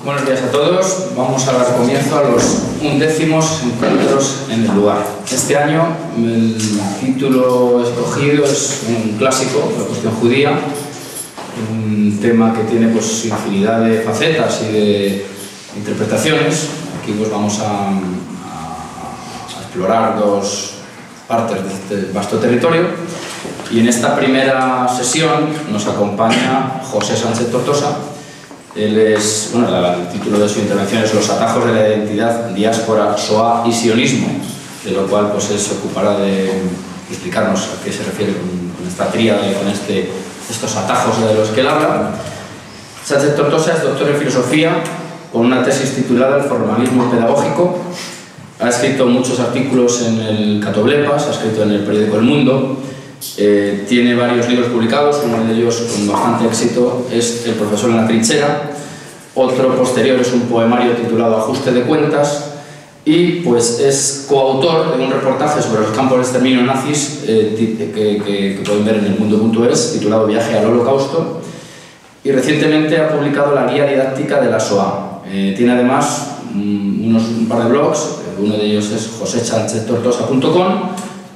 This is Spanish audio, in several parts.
Buenos días a todos. Vamos a dar comienzo a los 11º encuentros en el lugar. Este año el título escogido es un clásico, la cuestión judía, un tema que tiene pues infinidad de facetas y de interpretaciones. Aquí pues vamos a explorar dos partes de este vasto territorio, y en esta primera sesión nos acompaña José Sánchez Tortosa. Él es, bueno, el título de su intervención es Los atajos de la identidad, diáspora, Shoah y sionismo, de lo cual pues él se ocupará de explicarnos a qué se refiere con esta tríada y con estos atajos de los que él habla. Sánchez Tortosa es doctor en filosofía con una tesis titulada El formalismo pedagógico. Ha escrito muchos artículos en el Catoblepas, ha escrito en el periódico El Mundo. Tiene varios libros publicados, uno de ellos con bastante éxito es El profesor en la trinchera, otro posterior es un poemario titulado Ajuste de cuentas, y pues es coautor de un reportaje sobre los campos de exterminio nazis que pueden ver en elmundo.es, titulado Viaje al Holocausto, y recientemente ha publicado la guía didáctica de la Shoah. Tiene además un par de blogs, uno de ellos es josesancheztortosa.com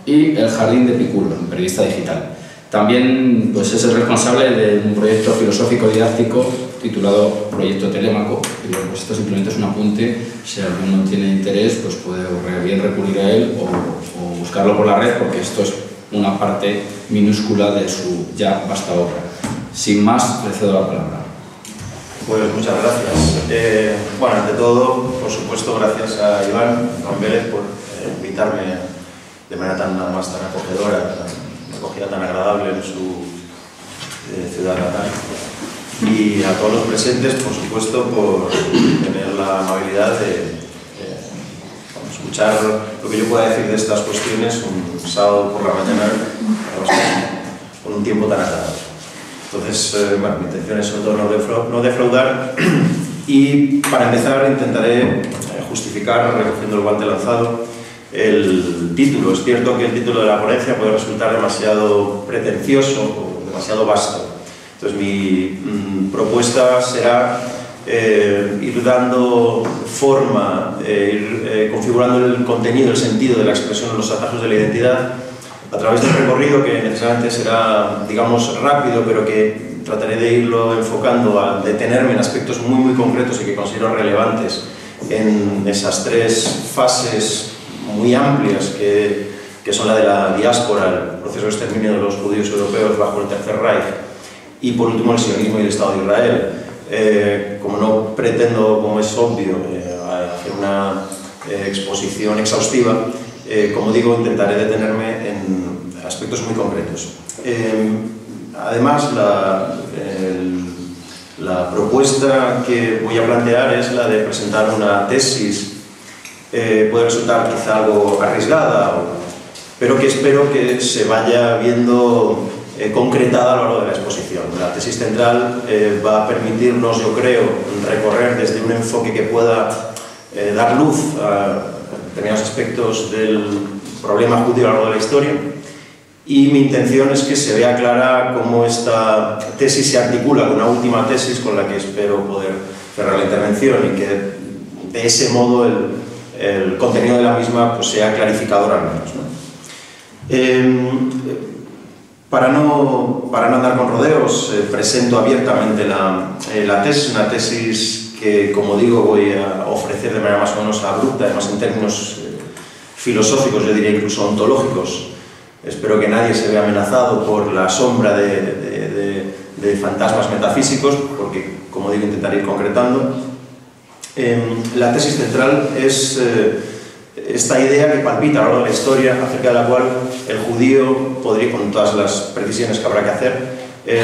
y El Jardín de Piculo, un periodista digital. También pues, es el responsable de un proyecto filosófico didáctico titulado Proyecto Telémaco. Y bueno, pues esto simplemente es un apunte, si alguno tiene interés pues puede bien recurrir a él o buscarlo por la red, porque esto es una parte minúscula de su ya vasta obra. Sin más, le cedo la palabra. Pues muchas gracias. Bueno, ante todo, por supuesto, gracias a Iván Vélez por invitarme de manera tan acogedora, una acogida tan agradable en su ciudad natal. Y a todos los presentes, por supuesto, por tener la amabilidad de escuchar lo que yo pueda decir de estas cuestiones un sábado por la mañana con un tiempo tan agradable. Entonces, bueno, mi intención es sobre todo no defraudar, y para empezar intentaré justificar, recogiendo el guante lanzado, el título. Es cierto que el título de la ponencia puede resultar demasiado pretencioso o demasiado vasto. Entonces mi propuesta será ir dando forma, ir configurando el contenido, el sentido de la expresión de los atajos de la identidad a través del recorrido, que necesariamente será, digamos, rápido, pero que trataré de irlo enfocando a detenerme en aspectos muy concretos y que considero relevantes en esas tres fases muy amplias que son la de la diáspora, el proceso de exterminio de los judíos europeos bajo el Tercer Reich, y por último el sionismo y el Estado de Israel. Como no pretendo, como es obvio, hacer una exposición exhaustiva, como digo, intentaré detenerme en aspectos muy concretos. Además, la propuesta que voy a plantear es la de presentar una tesis. Puede resultar quizá algo arriesgada, pero que espero que se vaya viendo concretada a lo largo de la exposición. La tesis central va a permitirnos, yo creo, recorrer desde un enfoque que pueda dar luz a determinados aspectos del problema judío a lo largo de la historia, y mi intención es que se vea clara cómo esta tesis se articula con una última tesis con la que espero poder cerrar la intervención, y que de ese modo el contenido de la misma pues sea clarificador al menos, ¿no? Para no andar con rodeos, presento abiertamente la tesis, una tesis que, como digo, voy a ofrecer de manera más o menos abrupta, además en términos filosóficos, yo diría incluso ontológicos. Espero que nadie se vea amenazado por la sombra de fantasmas metafísicos, porque, como digo, intentaré ir concretando. La tesis central es esta idea que palpita a lo largo de la historia, acerca de la cual el judío, podría, con todas las precisiones que habrá que hacer,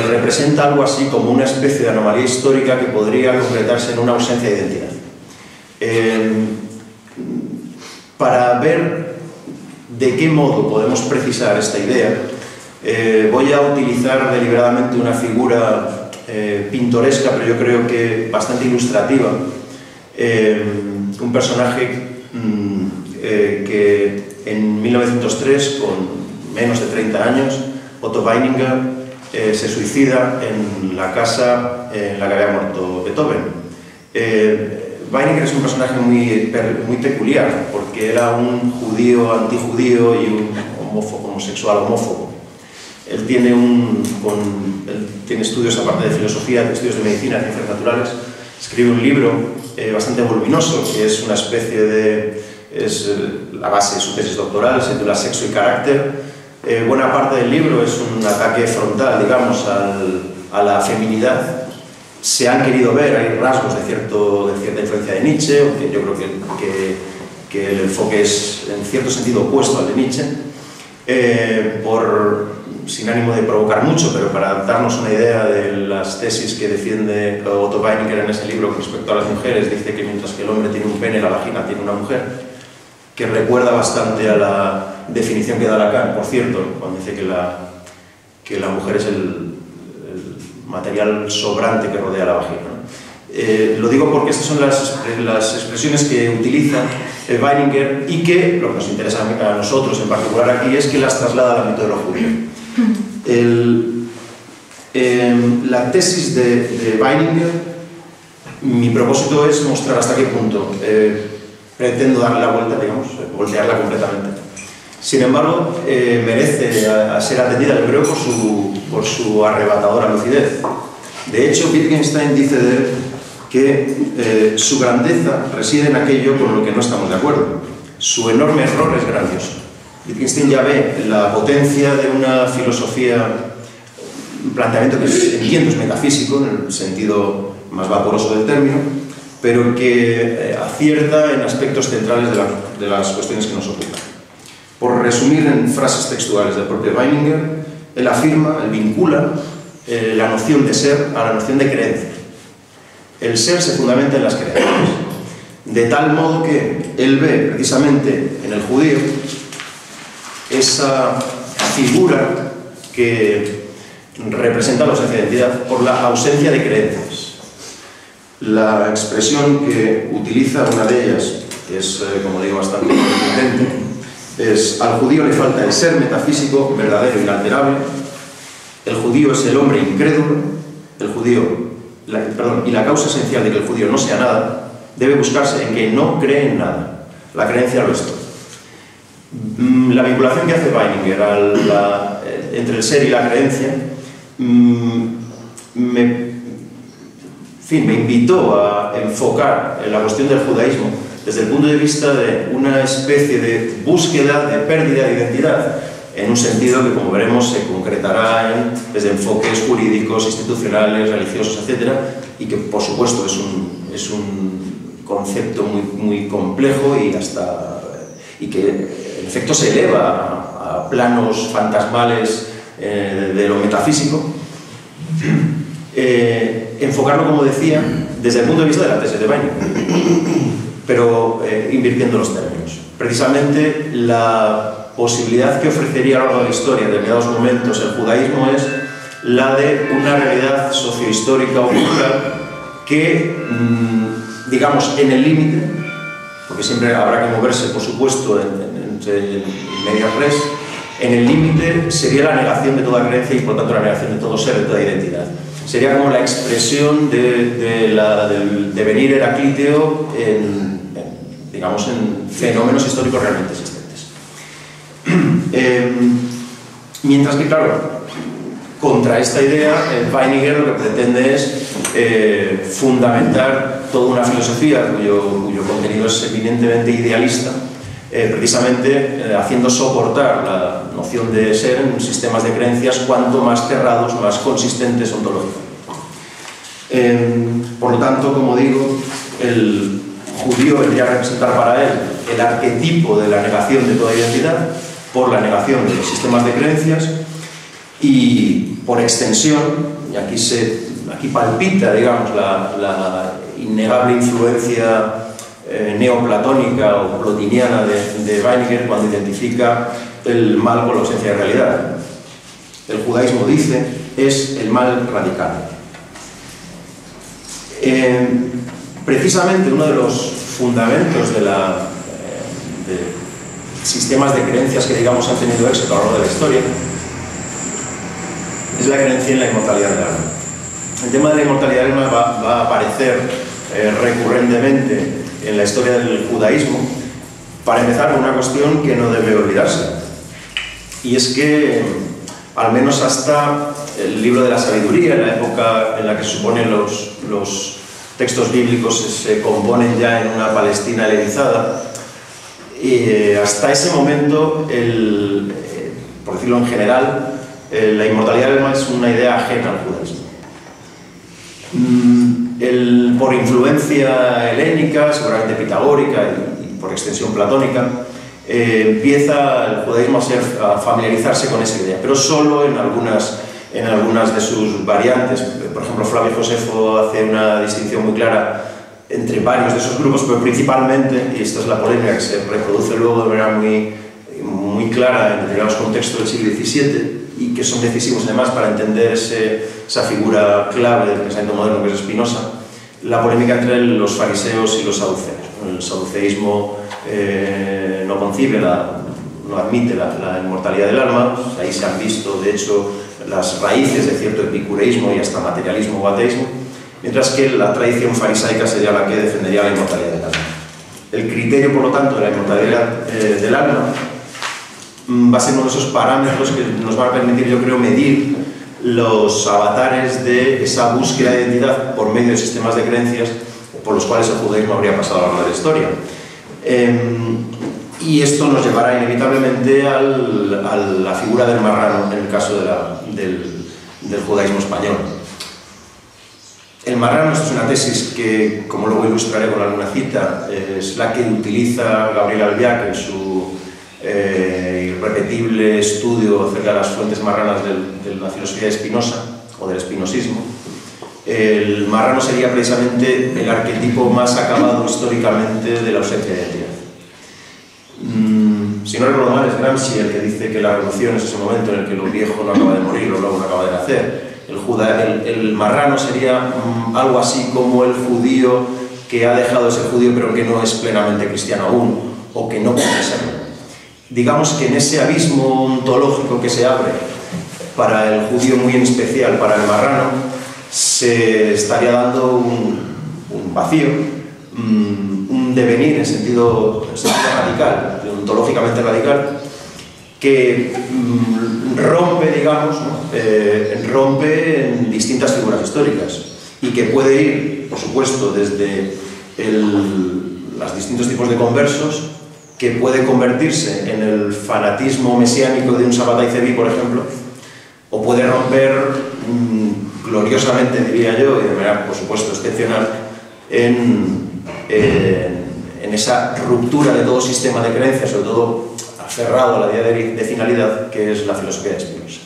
representa algo así como una especie de anomalía histórica que podría concretarse en una ausencia de identidad. Para ver de qué modo podemos precisar esta idea, voy a utilizar deliberadamente una figura pintoresca, pero yo creo que bastante ilustrativa, un personaje que en 1903, con menos de 30 años, Otto Weininger se suicida en la casa en la que había muerto Beethoven. Weininger es un personaje muy peculiar, porque era un judío antijudío y un homosexual homófobo. Él tiene estudios, aparte de filosofía, estudios de medicina, ciencias naturales. Escribe un libro bastante voluminoso, que es una especie de... es la base de su tesis doctoral, se titula Sexo y Carácter. Buena parte del libro es un ataque frontal, digamos, a la feminidad. Se han querido ver, hay rasgos de cierta influencia de Nietzsche, aunque yo creo que el enfoque es en cierto sentido opuesto al de Nietzsche, sin ánimo de provocar mucho, pero para darnos una idea de las tesis que defiende Otto Weininger en ese libro con respecto a las mujeres. Dice que mientras que el hombre tiene un pene, la vagina tiene una mujer, que recuerda bastante a la definición que da Lacan, por cierto, cuando dice que la mujer es el material sobrante que rodea la vagina. Lo digo porque estas son las expresiones que utiliza Weininger y que lo que nos interesa a nosotros en particular aquí es que las traslada al ámbito de lo judío. La tesis de Weininger, mi propósito es mostrar hasta qué punto pretendo darle la vuelta, digamos, voltearla completamente. Sin embargo, merece a ser atendida, yo creo, por su arrebatadora lucidez. De hecho, Wittgenstein dice de él que su grandeza reside en aquello con lo que no estamos de acuerdo. Su enorme error es grandioso. Wittgenstein ya ve la potencia de una filosofía, un planteamiento que entiendo es metafísico, en el sentido más vaporoso del término, pero que acierta en aspectos centrales de las cuestiones que nos ocupan. Por resumir en frases textuales del propio Weininger, él afirma, él vincula la noción de ser a la noción de creencia. El ser se fundamenta en las creencias, de tal modo que él ve precisamente en el judío esa figura que representa la ausencia de identidad por la ausencia de creencias. La expresión que utiliza, una de ellas, que es, como digo, bastante contundente, es: al judío le falta el ser metafísico, verdadero, inalterable. El judío es el hombre incrédulo. Y la causa esencial de que el judío no sea nada debe buscarse en que no cree en nada. La creencia lo es todo. La vinculación que hace Weininger entre el ser y la creencia me invitó a enfocar la cuestión del judaísmo desde el punto de vista de una especie de búsqueda de pérdida de identidad, en un sentido que, como veremos, se concretará desde enfoques jurídicos, institucionales, religiosos, etc., y que, por supuesto, es un concepto muy complejo y que, en efecto, se eleva a planos fantasmales de lo metafísico. Enfocarlo, como decía, desde el punto de vista de la tesis de Weininger, pero invirtiendo los términos. Precisamente la posibilidad que ofrecería a lo largo de la historia en determinados momentos el judaísmo es la de una realidad sociohistórica o cultural que, digamos, en el límite, porque siempre habrá que moverse, por supuesto, entre medias res, en el límite sería la negación de toda creencia y, por tanto, la negación de todo ser, de toda identidad. Sería como la expresión del devenir heraclíteo digamos, en fenómenos históricos realmente existentes. Mientras que, claro, contra esta idea, Weininger lo que pretende es fundamentar toda una filosofía cuyo contenido es eminentemente idealista, precisamente haciendo soportar la noción de ser en sistemas de creencias cuanto más cerrados, más consistentes ontológicamente. Por lo tanto, como digo, el judío vendría a representar para él el arquetipo de la negación de toda identidad por la negación de los sistemas de creencias y, por extensión, y aquí palpita, digamos, la innegable influencia neoplatónica o plotiniana de Weininger cuando identifica el mal con la ausencia de realidad. El judaísmo, dice, es el mal radical. Precisamente uno de los fundamentos de sistemas de creencias que, digamos, han tenido éxito a lo largo de la historia es la creencia en la inmortalidad del alma. El tema de la inmortalidad del alma va a aparecer recurrentemente en la historia del judaísmo, para empezar con una cuestión que no debe olvidarse, y es que al menos hasta el libro de la sabiduría, en la época en la que se supone los textos bíblicos se componen ya en una Palestina helenizada, y hasta ese momento, por decirlo en general, la inmortalidad del alma es una idea ajena al judaísmo. Por influencia helénica, seguramente pitagórica y por extensión platónica, empieza el judaísmo a familiarizarse con esa idea, pero solo en algunas de sus variantes. Por ejemplo, Flavio Josefo hace una distinción muy clara entre varios de esos grupos, pero principalmente, y esta es la polémica que se reproduce luego de manera muy clara en determinados contextos del siglo XVII, y que son decisivos además para entender esa figura clave del pensamiento moderno que es Spinoza, la polémica entre los fariseos y los saduceos. El saduceísmo no concibe, no admite la inmortalidad del alma. Ahí se han visto, de hecho, las raíces de cierto epicureísmo y hasta materialismo o ateísmo, mientras que la tradición farisaica sería la que defendería la inmortalidad del alma. El criterio, por lo tanto, de la inmortalidad del alma va a ser uno de esos parámetros que nos van a permitir, yo creo, medir los avatares de esa búsqueda de identidad por medio de sistemas de creencias por los cuales el judaísmo habría pasado a lo largo de la historia. Y esto nos llevará inevitablemente a la figura del marrano en el caso del judaísmo español. El marrano, esto es una tesis que, como luego ilustraré con alguna cita, es la que utiliza Gabriel Albiac en su irrepetible estudio acerca de las fuentes marranas de la filosofía de Spinoza o del espinosismo. El marrano sería precisamente el arquetipo más acabado históricamente de la ausencia de identidad. Si no recuerdo mal, es Gramsci el que dice que la revolución es ese momento en el que lo viejo no acaba de morir, lo nuevo no acaba de nacer. El marrano sería algo así como el judío que ha dejado de ser judío pero que no es plenamente cristiano aún, o que no puede serlo. Digamos que en ese abismo ontológico que se abre para el judío muy en especial, para el marrano, se estaría dando un vacío, un devenir en sentido radical, ontológicamente radical, que rompe, digamos, rompe en distintas figuras históricas y que puede ir, por supuesto, desde los distintos tipos de conversos, que puede convertirse en el fanatismo mesiánico de un Sabbatai Zevi, por ejemplo, o puede romper gloriosamente, diría yo, y de manera, por supuesto, excepcional, en esa ruptura de todo sistema de creencias, sobre todo aferrado a la idea de finalidad, que es la filosofía de Spinoza.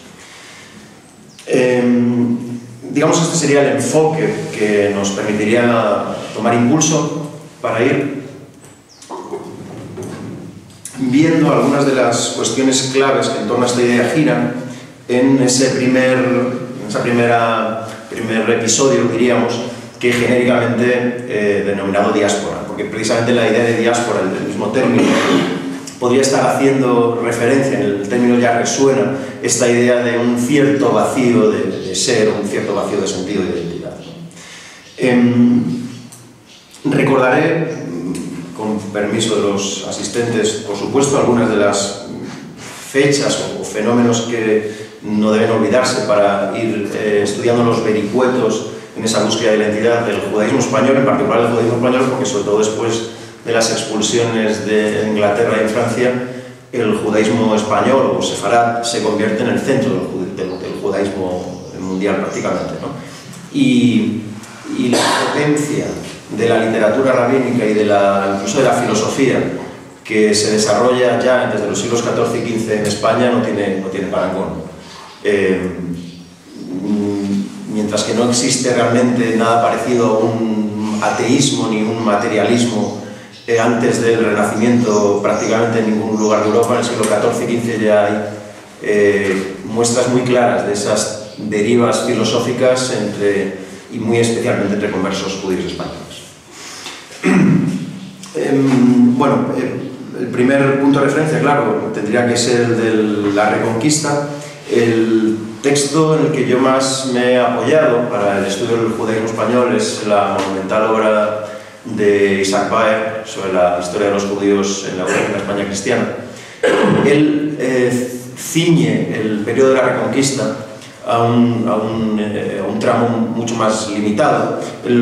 Digamos, este sería el enfoque que nos permitiría tomar impulso para ir viendo algunas de las cuestiones claves que en torno a esta idea giran en ese primer episodio, diríamos, que genéricamente denominado diáspora, porque precisamente la idea de diáspora, el mismo término, podría estar haciendo referencia, en el término ya resuena, esta idea de un cierto vacío de ser, un cierto vacío de sentido y de identidad. Recordaré, con permiso de los asistentes, por supuesto, algunas de las fechas o fenómenos que no deben olvidarse para ir estudiando los vericuetos en esa búsqueda de identidad del judaísmo español, en particular el judaísmo español, porque sobre todo después de las expulsiones de Inglaterra y Francia, el judaísmo español o sefarad se convierte en el centro del judaísmo mundial prácticamente, ¿no? Y la potencia de la literatura rabínica y incluso de la filosofía que se desarrolla ya desde los siglos XIV y XV en España no tiene parangón. Mientras que no existe realmente nada parecido a un ateísmo ni un materialismo antes del Renacimiento prácticamente en ningún lugar de Europa, en el siglo XIV y XV ya hay muestras muy claras de esas derivas filosóficas y muy especialmente entre conversos judíos españoles. Bueno, el primer punto de referencia, claro, tendría que ser el de la Reconquista. texto en el que yo más me he apoyado para el estudio del judaísmo español es la monumental obra de Isaac Baer sobre la historia de los judíos en la España cristiana. Él ciñe el periodo de la Reconquista a un tramo mucho más limitado. Él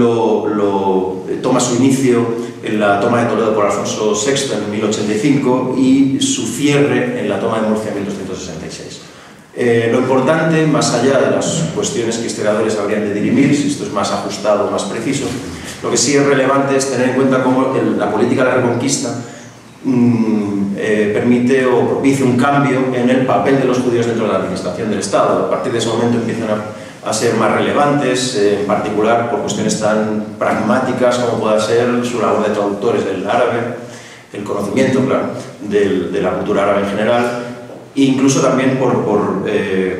toma su inicio en la toma de Toledo por Alfonso VI en 1085 y su cierre en la toma de Murcia en 1266. Lo importante, más allá de las cuestiones que historiadores habrían de dirimir, si esto es más ajustado o más preciso, lo que sí es relevante es tener en cuenta cómo la política de la Reconquista permite o propicia un cambio en el papel de los judíos dentro de la administración del Estado. A partir de ese momento empiezan a ser más relevantes, en particular por cuestiones tan pragmáticas como pueda ser su labor de traductores del árabe, el conocimiento, claro, de la cultura árabe en general, e incluso también por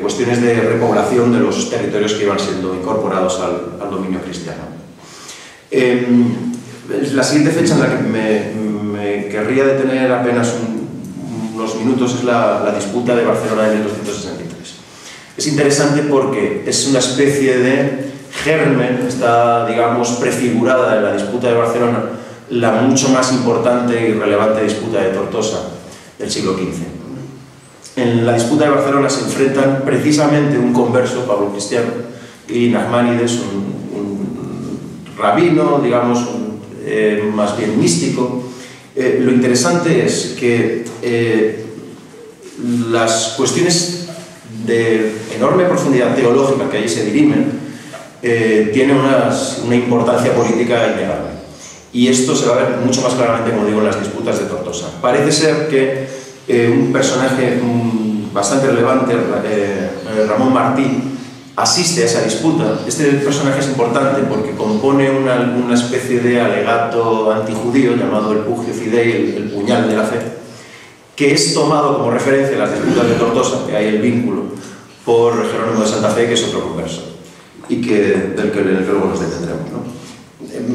cuestiones de repoblación de los territorios que iban siendo incorporados al dominio cristiano. La siguiente fecha en la que me querría detener apenas unos minutos es la disputa de Barcelona de 1263. Es interesante porque es una especie de germen, está, digamos, prefigurada en la disputa de Barcelona, la mucho más importante y relevante disputa de Tortosa del siglo XV. En la disputa de Barcelona se enfrentan precisamente un converso, Pablo Cristiano, y Nachmanides, un rabino, digamos, más bien místico. Lo interesante es que las cuestiones de enorme profundidad teológica que allí se dirimen tienen una importancia política innegable. Y esto se va a ver mucho más claramente, como digo, en las disputas de Tortosa. Parece ser que un personaje bastante relevante, Ramón Martí, asiste a esa disputa. Este personaje es importante porque compone una especie de alegato antijudío llamado el Pugio Fidei, el puñal de la fe, que es tomado como referencia en las disputas de Tortosa, que hay el vínculo, por Jerónimo de Santa Fe, que es otro converso, y del que luego nos detendremos, ¿no?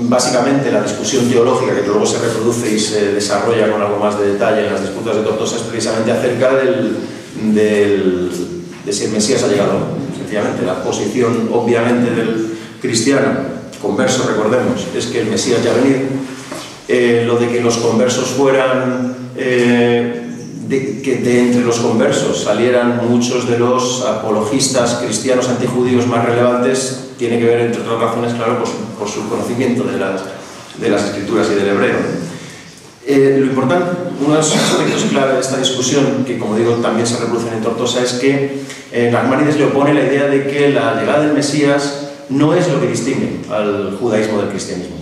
Básicamente, la discusión teológica que luego se reproduce y se desarrolla con algo más de detalle en las disputas de Tortosa es precisamente acerca de si el Mesías ha llegado o no. Sencillamente, la posición, obviamente, del cristiano, converso, recordemos, es que el Mesías ya ha venido. Lo de que los conversos fueran... que de entre los conversos salieran muchos de los apologistas cristianos antijudíos más relevantes tiene que ver, entre otras razones, claro, por su conocimiento de las escrituras y del hebreo. Lo importante, uno de los aspectos clave de esta discusión, que como digo también se reproducen en Tortosa, es que Nachmanides le opone la idea de que la llegada del Mesías no es lo que distingue al judaísmo del cristianismo.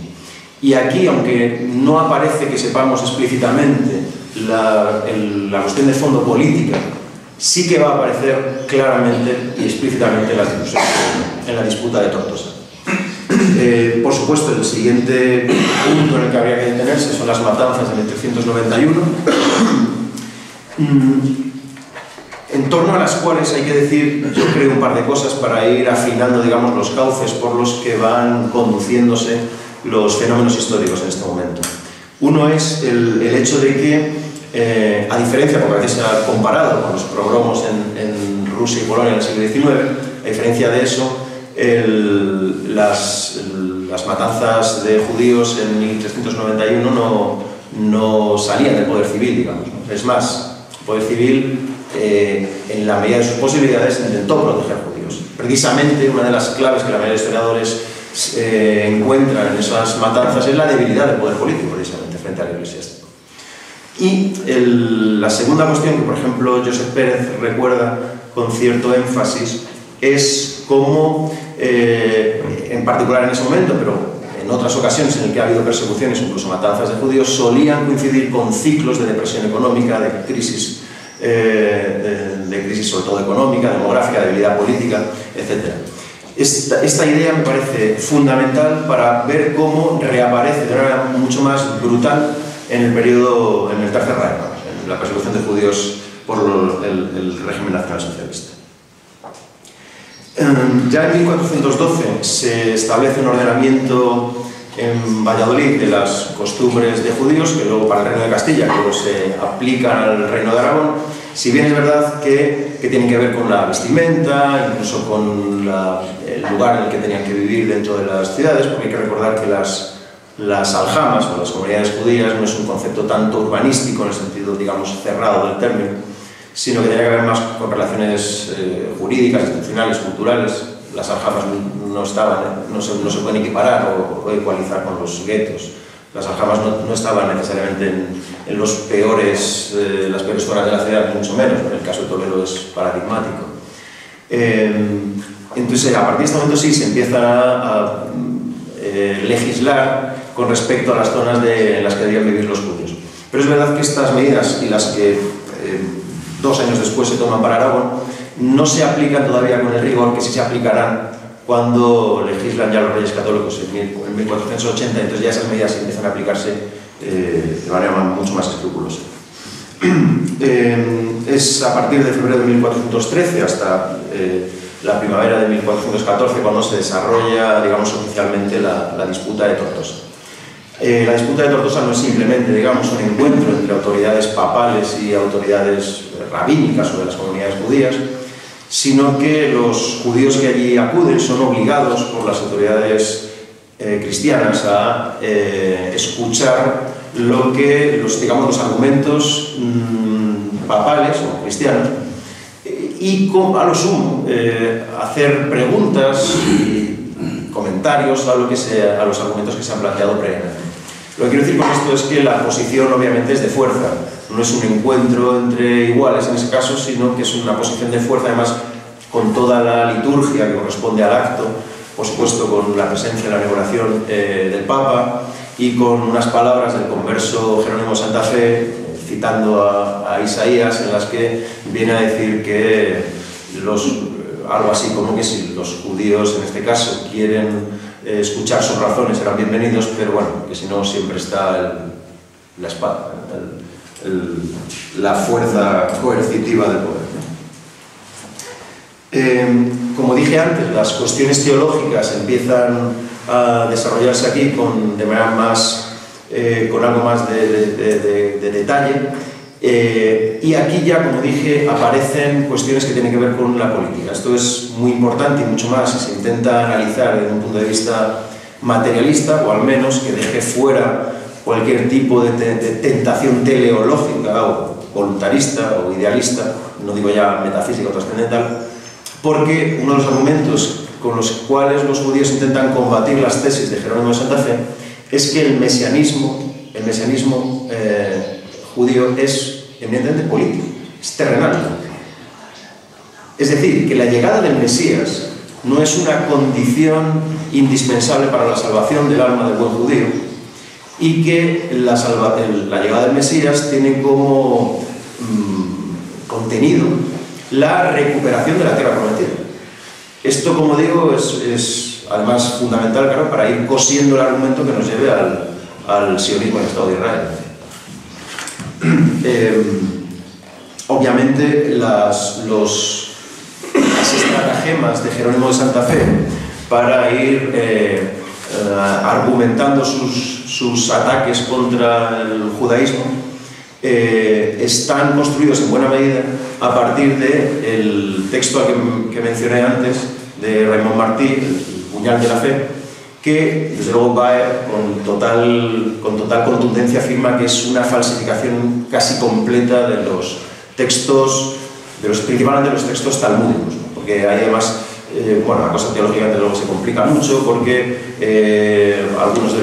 Y aquí, aunque no aparece que sepamos explícitamente la cuestión de fondo política, sí que va a aparecer claramente y explícitamente en la disputa de Tortosa. Por supuesto, el siguiente punto en el que habría que detenerse son las matanzas de 1391, en torno a las cuales hay que decir, yo creo, un par de cosas para ir afinando, digamos, los cauces por los que van conduciéndose los fenómenos históricos en este momento. Uno es el hecho de que, a diferencia, porque a veces se ha comparado con los pogromos en Rusia y Polonia en el siglo XIX, a diferencia de eso, las matanzas de judíos en 1391 no salían del poder civil, digamos, ¿no? Es más, el poder civil, en la medida de sus posibilidades, intentó proteger judíos. Precisamente, una de las claves que la mayoría de historiadores encuentran en esas matanzas es la debilidad del poder político, precisamente, frente al eclesiástico. Y la segunda cuestión que, por ejemplo, Josep Pérez recuerda con cierto énfasis es cómo, en particular en ese momento, pero en otras ocasiones en las que ha habido persecuciones, incluso matanzas de judíos, solían coincidir con ciclos de depresión económica, de crisis sobre todo económica, demográfica, de debilidad política, etc. Esta idea me parece fundamental para ver cómo reaparece de manera mucho más brutal en el Tercer Reich, en la persecución de judíos por el régimen nacionalsocialista. Ya en 1412 se establece un ordenamiento en Valladolid de las costumbres de judíos, que luego para el Reino de Castilla, que luego se aplican al Reino de Aragón, si bien es verdad que tienen que ver con la vestimenta, incluso con el lugar en el que tenían que vivir dentro de las ciudades, porque hay que recordar que las aljamas o las comunidades judías no es un concepto tanto urbanístico en el sentido, digamos, cerrado del término, sino que tenía que ver más con relaciones jurídicas, institucionales, culturales. Las aljamas no se pueden equiparar o ecualizar con los guetos. Las aljamas no estaban necesariamente en las peores zonas de la ciudad, ni mucho menos. En el caso de Toledo es paradigmático. Entonces, a partir de este momento sí se empieza a legislar con respecto a las zonas en las que debían vivir los judíos. Pero es verdad que estas medidas y las que 2 años después se toman para Aragón no se aplican todavía con el rigor que sí se aplicarán cuando legislan ya los reyes católicos en 1480, entonces ya esas medidas empiezan a aplicarse de manera mucho más escrupulosa. Es a partir de febrero de 1413 hasta la primavera de 1414 cuando se desarrolla, digamos, oficialmente la disputa de Tortosa. La disputa de Tortosa no es simplemente, digamos, un encuentro entre autoridades papales y autoridades rabínicas o de las comunidades judías, sino que los judíos que allí acuden son obligados por las autoridades cristianas a escuchar los argumentos papales o cristianos y a lo sumo hacer preguntas y comentarios a los argumentos que se han planteado previamente. Lo que quiero decir con esto es que la posición obviamente es de fuerza, no es un encuentro entre iguales en ese caso, sino que es una posición de fuerza, además con toda la liturgia que corresponde al acto, por supuesto con la presencia de la inauguración del Papa y con unas palabras del converso Jerónimo Santa Fe, citando a Isaías, en las que viene a decir que algo así como que si los judíos en este caso quieren escuchar sus razones serán bienvenidos, pero bueno, que si no siempre está la espada, la fuerza coercitiva del poder. Como dije antes, las cuestiones teológicas empiezan a desarrollarse aquí con algo más de detalle, y aquí ya, como dije, aparecen cuestiones que tienen que ver con la política. Esto es muy importante y mucho más si se intenta analizar desde un punto de vista materialista, o al menos que deje fuera cualquier tipo de tentación teleológica o voluntarista o idealista, no digo ya metafísica o trascendental, porque uno de los argumentos con los cuales los judíos intentan combatir las tesis de Jerónimo de Santa Fe es que el mesianismo judío es eminentemente político, es terrenal. Es decir, que la llegada del Mesías no es una condición indispensable para la salvación del alma del buen judío, y que la llegada del Mesías tiene como contenido la recuperación de la tierra prometida. Esto, como digo, es además fundamental, claro, para ir cosiendo el argumento que nos lleve al sionismo del Estado de Israel. Obviamente las estratagemas de Jerónimo de Santa Fe para ir argumentando sus ataques contra el judaísmo están construidos en buena medida a partir del texto que mencioné antes de Raymond Martí, el puñal de la fe, que desde luego Baer con total contundencia afirma que es una falsificación casi completa de los textos, principalmente de los textos talmúdicos, ¿no? Porque hay además, la cosa teológica desde luego se complica mucho, porque algunos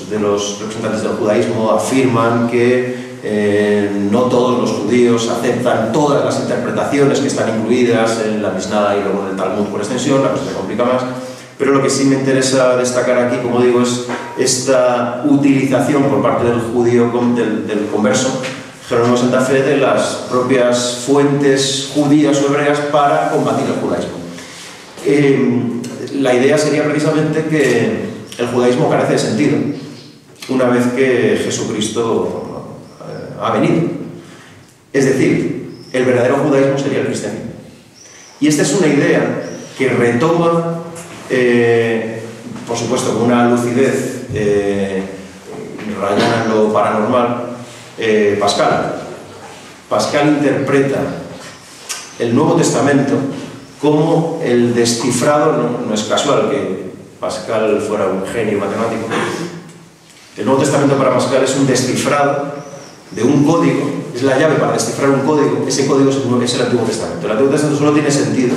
de los representantes del judaísmo afirman que no todos los judíos aceptan todas las interpretaciones que están incluidas en la Mishnah y luego en el Talmud por extensión, la cosa se complica más. Pero lo que sí me interesa destacar aquí, como digo, es esta utilización por parte del judío, del converso Jerónimo de Santa Fe, de las propias fuentes judías o hebreas para combatir el judaísmo. La idea sería precisamente que el judaísmo carece de sentido una vez que Jesucristo ha venido. Es decir, el verdadero judaísmo sería el cristianismo. Y esta es una idea que retoma, por supuesto, con una lucidez rayana en lo paranormal, Pascal. Pascal interpreta el Nuevo Testamento como el descifrado, no es casual que Pascal fuera un genio matemático. El Nuevo Testamento para Pascal es un descifrado de un código, es la llave para descifrar un código. Ese código es el Antiguo Testamento. El Antiguo Testamento solo tiene sentido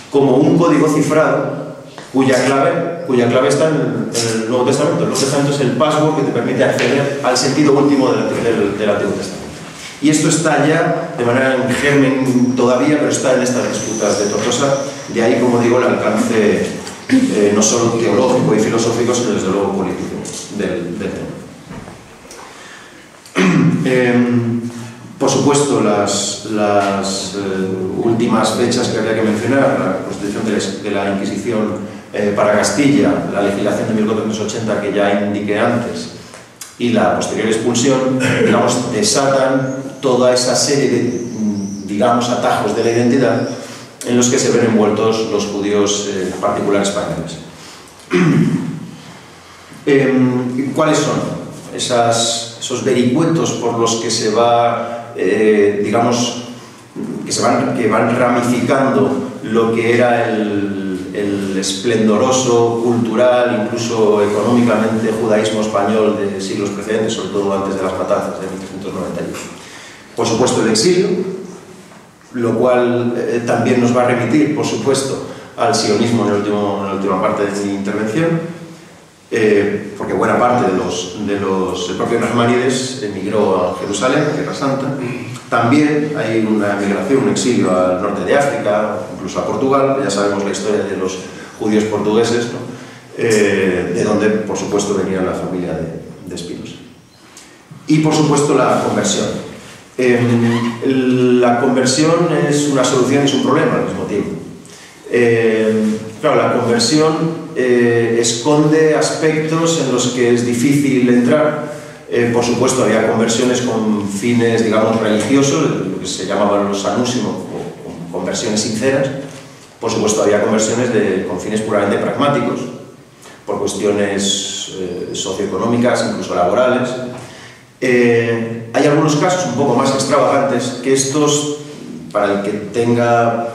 como un código cifrado cuya clave está en el Nuevo Testamento. El Nuevo Testamento es el password que te permite acceder al sentido último del Antiguo Testamento. Y esto está ya de manera en germen todavía, pero está en estas disputas de Tortosa. De ahí, como digo, el alcance no solo teológico y filosófico, sino desde luego político del tema. Por supuesto, las últimas fechas que habría que mencionar, la constitución de la Inquisición para Castilla, la legislación de 1480 que ya indiqué antes, y la posterior expulsión, digamos, desatan toda esa serie de, digamos, atajos de la identidad en los que se ven envueltos los judíos, en particular españoles. ¿Cuáles son esos vericuetos por los que se va, digamos, que van ramificando lo que era el esplendoroso, cultural, incluso económicamente, judaísmo español de siglos precedentes, sobre todo antes de las matanzas de 1391? Por supuesto, el exilio, lo cual también nos va a remitir, por supuesto, al sionismo en la última parte de mi intervención, porque buena parte el propio Nachmanides emigró a Jerusalén, a Tierra Santa. También hay una migración, un exilio al norte de África, incluso a Portugal. Ya sabemos la historia de los judíos portugueses, ¿no? De donde, por supuesto, venía la familia de Espinosa. Y, por supuesto, la conversión. La conversión es una solución y es un problema al mismo tiempo. Claro, la conversión esconde aspectos en los que es difícil entrar. Por supuesto, había conversiones con fines, digamos, religiosos, lo que se llamaban los anusim, o conversiones sinceras. Por supuesto, había conversiones con fines puramente pragmáticos, por cuestiones socioeconómicas, incluso laborales. Hay algunos casos un poco más extravagantes que estos, para el que tenga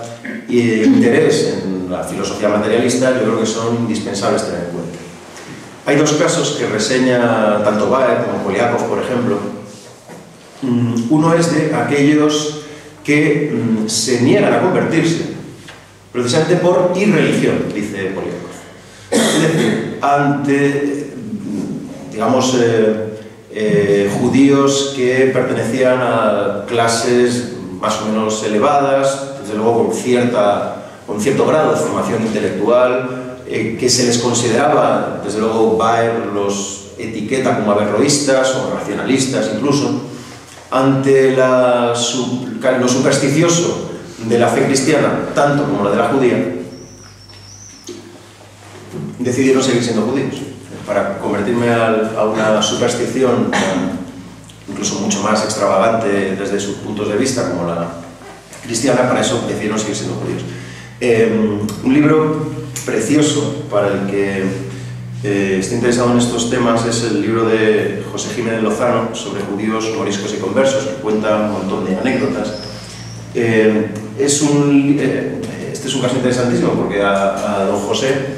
interés en la filosofía materialista, yo creo que son indispensables tener en cuenta. Hay dos casos que reseña tanto Baer como Poliakov, por ejemplo. Uno es de aquellos que se niegan a convertirse, precisamente por irreligión, dice Poliakov. Es decir, ante, digamos, judíos que pertenecían a clases más o menos elevadas, desde luego con cierto grado de formación intelectual, que se les consideraba, desde luego Baer los etiqueta como averroístas o racionalistas incluso, ante lo supersticioso de la fe cristiana, tanto como la de la judía, decidieron seguir siendo judíos. Para convertirme a una superstición incluso mucho más extravagante desde sus puntos de vista, como la cristiana, para eso decidieron seguir siendo judíos. Un libro precioso para el que esté interesado en estos temas es el libro de José Jiménez Lozano sobre judíos, moriscos y conversos, que cuenta un montón de anécdotas. Este es un caso interesantísimo porque a don José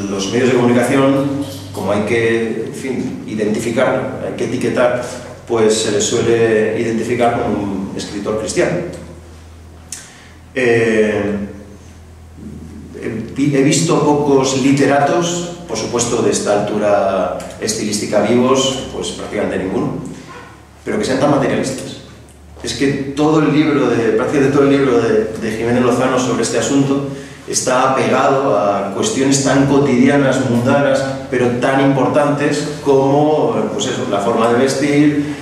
los medios de comunicación, como hay que, en fin, identificar, hay que etiquetar, pues se le suele identificar como un escritor cristiano. He visto pocos literatos, por supuesto de esta altura estilística vivos, pues prácticamente ninguno, pero que sean tan materialistas. Es que prácticamente todo el libro de Jiménez Lozano sobre este asunto está apegado a cuestiones tan cotidianas, mundanas, pero tan importantes como, pues eso, la forma de vestir.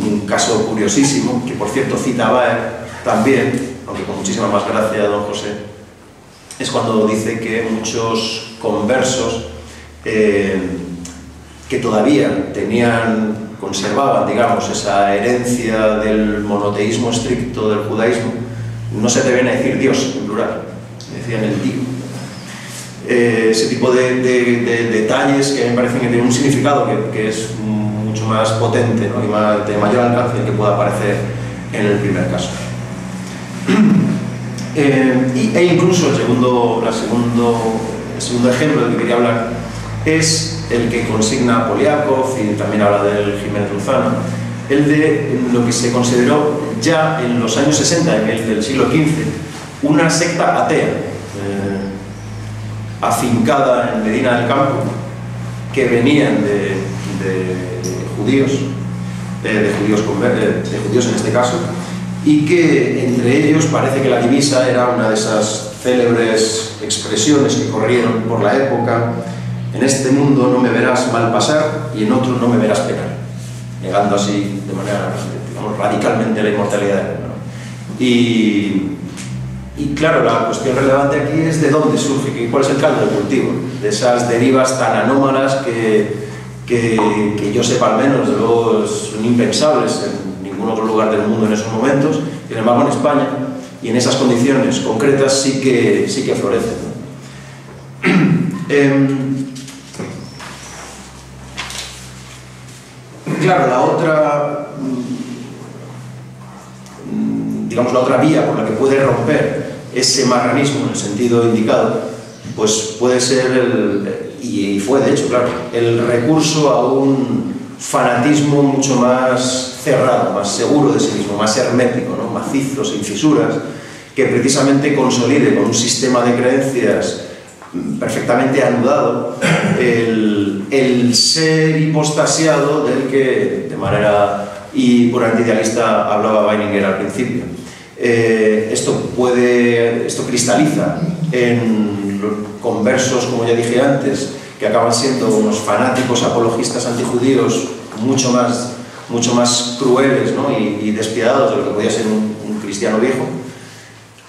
Un caso curiosísimo, que por cierto cita Baer también, aunque con muchísima más gracia don José, es cuando dice que muchos conversos que todavía conservaban, digamos, esa herencia del monoteísmo estricto del judaísmo, no se atreven a decir Dios en plural, decían el Dios. Ese tipo de detalles que me parecen que tienen un significado que es mucho más potente, ¿no? Y de mayor alcance que pueda aparecer en el primer caso. E incluso el segundo ejemplo del que quería hablar es el que consigna Poliakov, y también habla del Jiménez Lozano, el de lo que se consideró ya en los años 60 del siglo XV una secta atea, afincada en Medina del Campo, que venían de judíos en este caso, y que entre ellos parece que la divisa era una de esas célebres expresiones que corrieron por la época: en este mundo no me verás mal pasar y en otro no me verás pecar, negando así de manera, digamos, radicalmente la inmortalidad del alma. Y claro, la cuestión relevante aquí es de dónde surge, cuál es el caldo de cultivo de esas derivas tan anómalas que yo sepa al menos, luego son impensables en ningún otro lugar del mundo en esos momentos. Sin embargo, en España y en esas condiciones concretas sí que florecen, ¿no? Claro, la otra vía por la que puede romper ese marranismo en el sentido indicado, pues puede ser y fue de hecho, claro, el recurso a un fanatismo mucho más cerrado, más seguro de sí mismo, más hermético, ¿no? Macizo, sin fisuras, que precisamente consolide con un sistema de creencias perfectamente anudado el ser hipostasiado del que de manera y por antiidealista hablaba Weininger al principio. Esto cristaliza en conversos, como ya dije antes, que acaban siendo unos fanáticos apologistas antijudíos mucho más crueles, ¿no? y despiadados de lo que podía ser un cristiano viejo,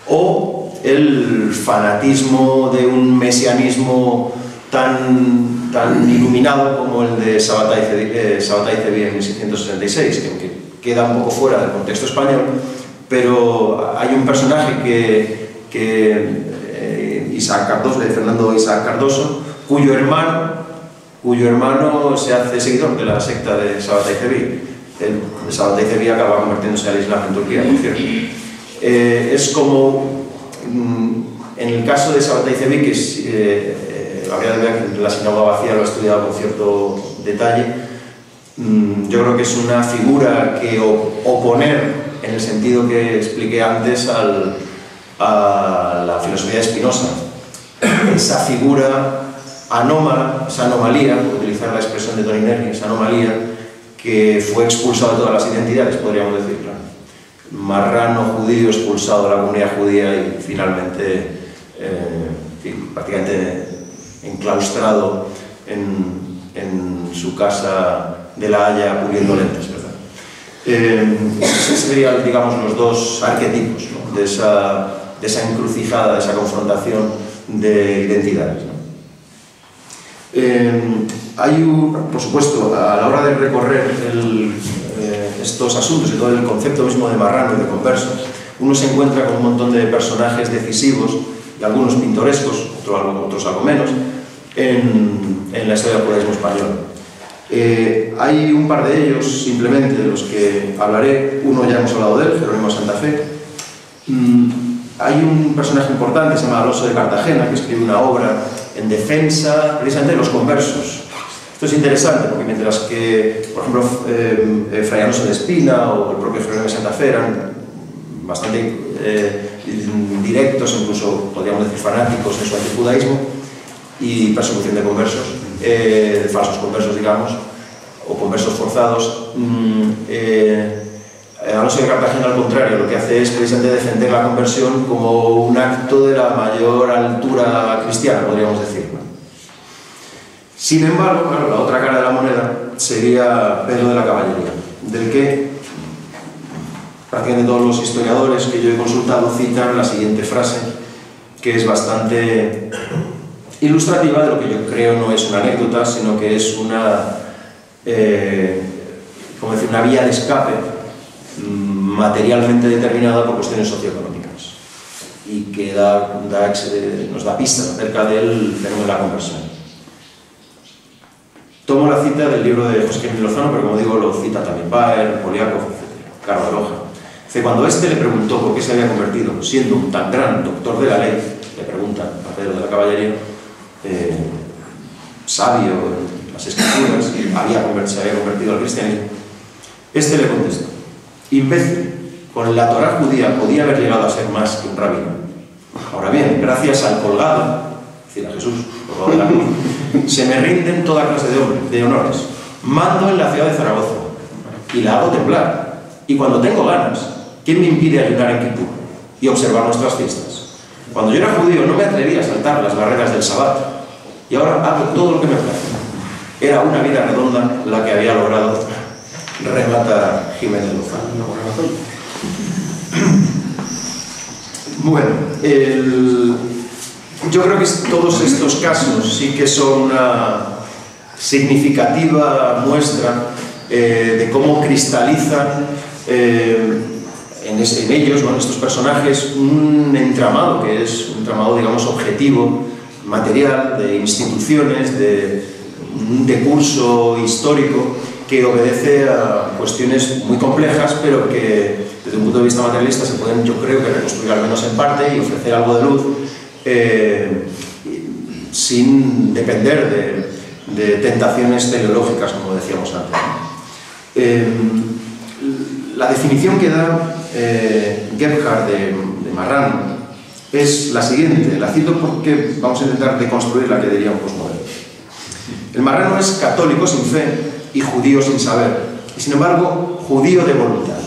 o el fanatismo de un mesianismo tan iluminado como el de Sabbatai Zevi en 1666, que queda un poco fuera del contexto español, pero hay un personaje Fernando Isaac Cardoso, cuyo hermano se hace seguidor de la secta de Sabbatai Zevi. El Sabbatai Zevi acaba convirtiéndose al Islam en Turquía, por cierto. Es como, en el caso de Sabbatai Zevi, que habría de ver que la sinagoga vacía lo ha estudiado con cierto detalle, yo creo que es una figura que oponer, en el sentido que expliqué antes, a la filosofía de Spinoza. Esa figura anómala, esa anomalía, por utilizar la expresión de Tony Nervi, esa anomalía que fue expulsado de todas las identidades, podríamos decir, claro. Marrano judío expulsado de la comunidad judía y finalmente prácticamente enclaustrado en su casa de La Haya puliendo lentes, ¿verdad? Esos serían, digamos, los dos arquetipos, ¿no? de esa encrucijada, de esa confrontación de identidades, ¿no? Por supuesto, a la hora de recorrer estos asuntos y todo el concepto mismo de marrano y de converso, uno se encuentra con un montón de personajes decisivos, y algunos pintorescos, otros algo menos, en la historia del judaísmo español. Hay un par de ellos, simplemente, de los que hablaré. Uno ya hemos hablado de él, Jerónimo Santa Fe. Hay un personaje importante, se llama Alonso de Cartagena, que escribe una obra en defensa precisamente de los conversos. Esto es interesante porque mientras que, por ejemplo, Fray Alonso de Espina o el propio Jerónimo de Santa Fe eran bastante directos, incluso podríamos decir fanáticos en su antijudaísmo y persecución de conversos, de falsos conversos, digamos, o conversos forzados, Alonso de Cartagena, al contrario, lo que hace es precisamente defender la conversión como un acto de la mayor altura cristiana, podríamos decir. Sin embargo, claro, la otra cara de la moneda sería Pedro de la Caballería, del que prácticamente todos los historiadores que yo he consultado citan la siguiente frase, que es bastante ilustrativa de lo que yo creo no es una anécdota, sino que es una vía de escape materialmente determinada por cuestiones socioeconómicas y que nos da pistas acerca del fenómeno de la conversión. Tomo la cita del libro de José Camilo Lozano, pero como digo, lo cita también Baer, Poliakov, etc. Carlos Baroja. Dice, cuando éste le preguntó por qué se había convertido, siendo un tan gran doctor de la ley, le pregunta a Pedro de la Caballería, sabio en las escrituras, y se había convertido al cristianismo, este le contestó, imbécil, con la Torá judía podía haber llegado a ser más que un rabino. Ahora bien, gracias al colgado, es decir, a Jesús, colgado de la cruz, se me rinden toda clase de honores. Mando en la ciudad de Zaragoza y la hago temblar. Y cuando tengo ganas, ¿quién me impide ayudar en Kipur y observar nuestras fiestas? Cuando yo era judío no me atrevía a saltar las barreras del Sabbat y ahora hago todo lo que me place. Era una vida redonda la que había logrado, remata Jiménez Lozano. Bueno, yo creo que todos estos casos sí que son una significativa muestra de cómo cristalizan en ellos, en estos personajes, un entramado que es un entramado, digamos, objetivo, material, de instituciones, de un decurso histórico que obedece a cuestiones muy complejas, pero que desde un punto de vista materialista se pueden, yo creo, que reconstruir al menos en parte y ofrecer algo de luz sin depender de tentaciones teleológicas, como decíamos antes. La definición que da Gebhard de Marrano es la siguiente, la cito porque vamos a intentar deconstruir la que diría un postmoderno. El marrano es católico sin fe y judío sin saber, y sin embargo judío de voluntad.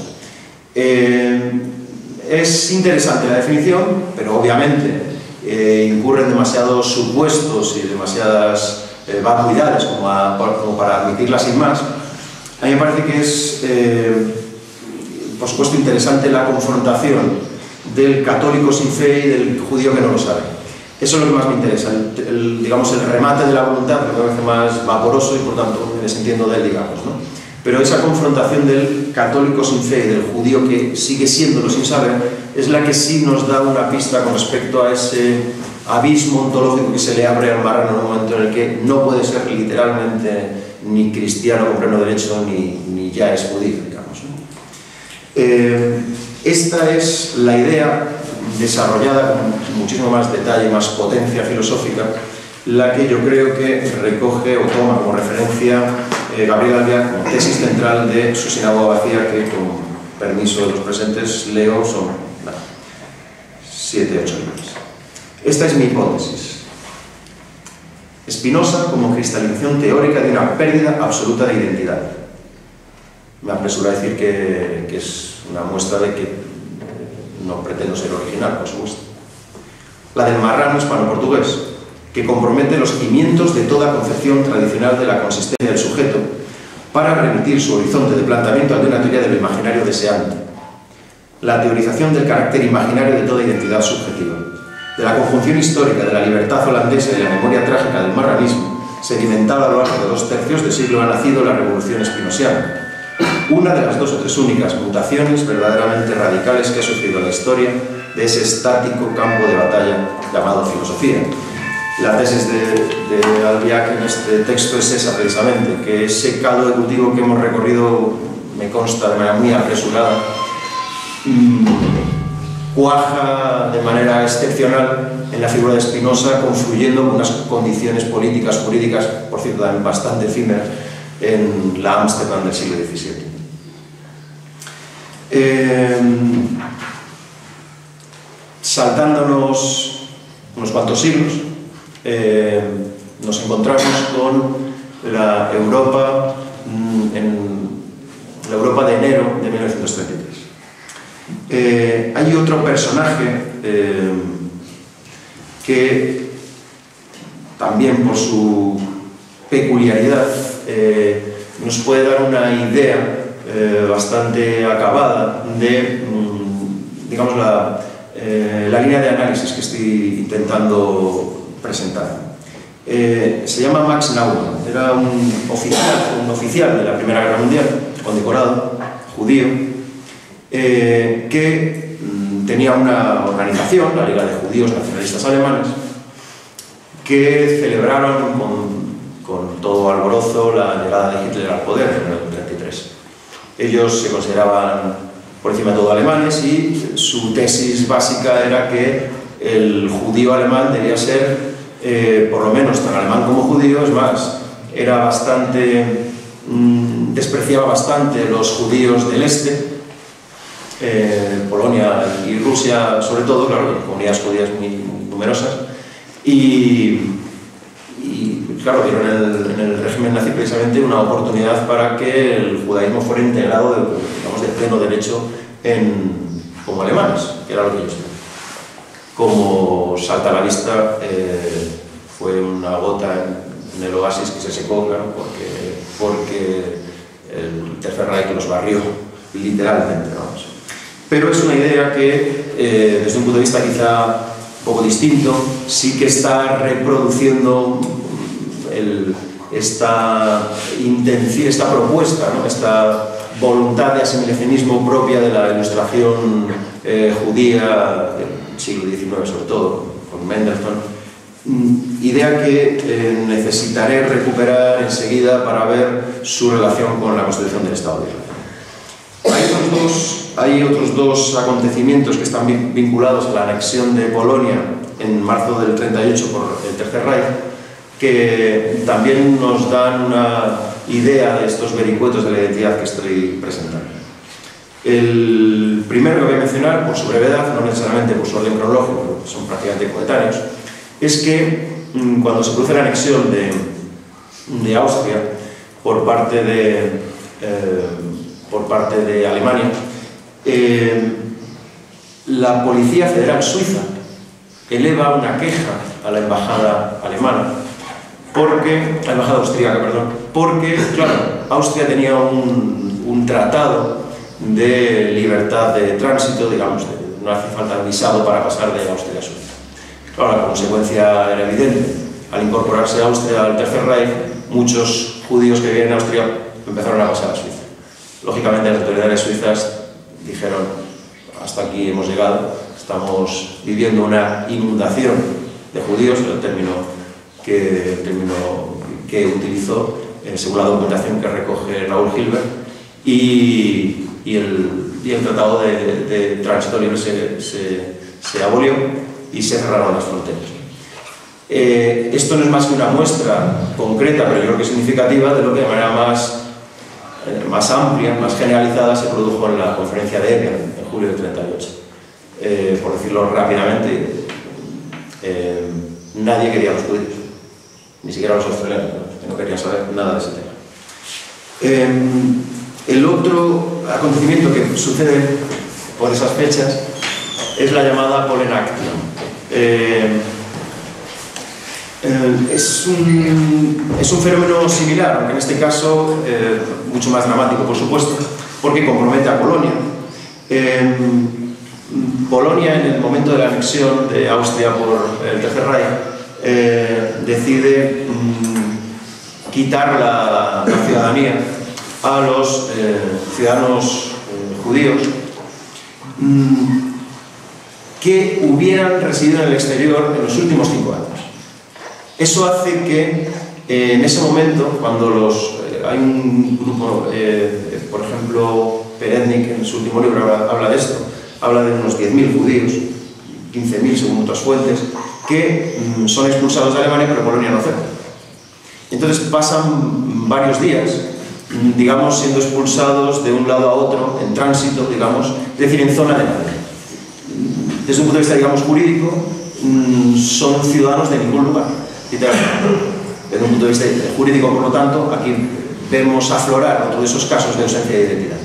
Es interesante la definición, pero obviamente incurren demasiados supuestos y demasiadas vacuidades como para admitirla sin más. A mí me parece que es, por supuesto, interesante la confrontación del católico sin fe y del judío que no lo sabe. Eso es lo que más me interesa, digamos, el remate de la voluntad, que me parece más vaporoso y por tanto me desentiendo de él, digamos, ¿no? Pero esa confrontación del católico sin fe y del judío que sigue siéndolo sin saber es la que sí nos da una pista con respecto a ese abismo ontológico que se le abre al marrano en un momento en el que no puede ser literalmente ni cristiano con pleno derecho ni ya es judío, digamos, ¿no? Esta es la idea desarrollada con muchísimo más detalle, más potencia filosófica, la que yo creo que recoge o toma como referencia Gabriel Albiac como tesis central de su Sinagoga Vacía, que con permiso de los presentes leo, son 7 u 8 libros. Esta es mi hipótesis. Spinoza como cristalización teórica de una pérdida absoluta de identidad. Me apresuro a decir que es una muestra de que no pretendo ser original, por supuesto. La del marrano hispano-portugués, que compromete los cimientos de toda concepción tradicional de la consistencia del sujeto para remitir su horizonte de planteamiento al de una teoría de lo imaginario deseante. La teorización del carácter imaginario de toda identidad subjetiva, de la conjunción histórica de la libertad holandesa y de la memoria trágica del marranismo, sedimentada a lo largo de 2 tercios de siglo, ha nacido la revolución spinosiana, una de las 2 o 3 únicas mutaciones verdaderamente radicales que ha sufrido la historia de ese estático campo de batalla llamado filosofía. La tesis de Albiac en este texto es esa precisamente, que ese caldo de cultivo que hemos recorrido, me consta de manera muy apresurada, cuaja de manera excepcional en la figura de Spinoza, confluyendo con unas condiciones políticas, jurídicas, por cierto, también bastante efímeras, en la Ámsterdam del siglo XVII. Saltándonos unos cuantos siglos, nos encontramos con la Europa, la Europa de enero de 1933. Hay otro personaje que también por su peculiaridad nos puede dar una idea bastante acabada de, digamos, la línea de análisis que estoy intentando presentar. Se llama Max Naumann, era un oficial de la Primera Guerra Mundial, condecorado, judío, que tenía una organización, la Liga de Judíos Nacionalistas Alemanes, que celebraron con con todo alborozo la llegada de Hitler al poder en el 1933. Ellos se consideraban por encima de todo alemanes y su tesis básica era que el judío alemán debía ser por lo menos tan alemán como judío. Es más, era bastante, despreciaba bastante los judíos del este, Polonia y Rusia sobre todo, claro, comunidades judías muy numerosas, y claro, vieron en el régimen nazi precisamente una oportunidad para que el judaísmo fuera integrado de pleno derecho como alemanes, que era lo que ellos querían. Como salta a la vista, fue una gota en el oasis que se secó, claro, porque el Tercer Reich los barrió literalmente, vamos. Pero es una idea que, desde un punto de vista quizá un poco distinto, sí que está reproduciendo esta propuesta, ¿no? Esta voluntad de asimilacionismo propia de la ilustración judía del siglo XIX, sobre todo, con Mendelssohn, idea que necesitaré recuperar enseguida para ver su relación con la constitución del Estado de Israel. Hay otros dos acontecimientos que están vinculados a la anexión de Polonia en marzo del 38 por el Tercer Reich, que también nos dan una idea de estos vericuetos de la identidad que estoy presentando. El primero que voy a mencionar, por su brevedad, no necesariamente por su orden cronológico, son prácticamente coetáneos, es que cuando se produce la anexión de Austria por parte de Alemania, la Policía Federal Suiza eleva una queja a la embajada alemana, la embajada austríaca, perdón, porque, claro, Austria tenía un tratado de libertad de tránsito, digamos, no hace falta visado para pasar de Austria a Suiza. Claro, la consecuencia era evidente. Al incorporarse Austria al Tercer Reich, muchos judíos que vivían en Austria empezaron a pasar a Suiza. Lógicamente, las autoridades suizas dijeron: hasta aquí hemos llegado, estamos viviendo una inundación de judíos, el término que utilizó según la documentación que recoge Raúl Hilbert, y el tratado de tránsito libre se abolió y se cerraron las fronteras. Esto no es más que una muestra concreta, pero yo creo que significativa, de lo que de manera más amplia, más generalizada, se produjo en la conferencia de Evian en julio del 38. Por decirlo rápidamente, nadie quería a los judíos, ni siquiera los australianos, que no querían saber nada de ese tema. El otro acontecimiento que sucede por esas fechas es la llamada Polen-Aktion. Es un fenómeno similar, aunque en este caso mucho más dramático, por supuesto, porque compromete a Polonia. Polonia, en el momento de la anexión de Austria por el Tercer Reich, decide quitar la ciudadanía a los ciudadanos judíos que hubieran residido en el exterior en los últimos 5 años. Eso hace que en ese momento, cuando hay un grupo, por ejemplo, Perednik en su último libro habla de esto, habla de unos 10.000 judíos, 15.000 según otras fuentes, que son expulsados de Alemania, pero Polonia no acepta. Entonces pasan varios días, digamos, siendo expulsados de un lado a otro, en tránsito, digamos, es decir, en zona de nadie. Desde un punto de vista, digamos, jurídico, son ciudadanos de ningún lugar, literalmente. Desde un punto de vista jurídico, por lo tanto, aquí vemos aflorar otro de esos casos de ausencia de identidad.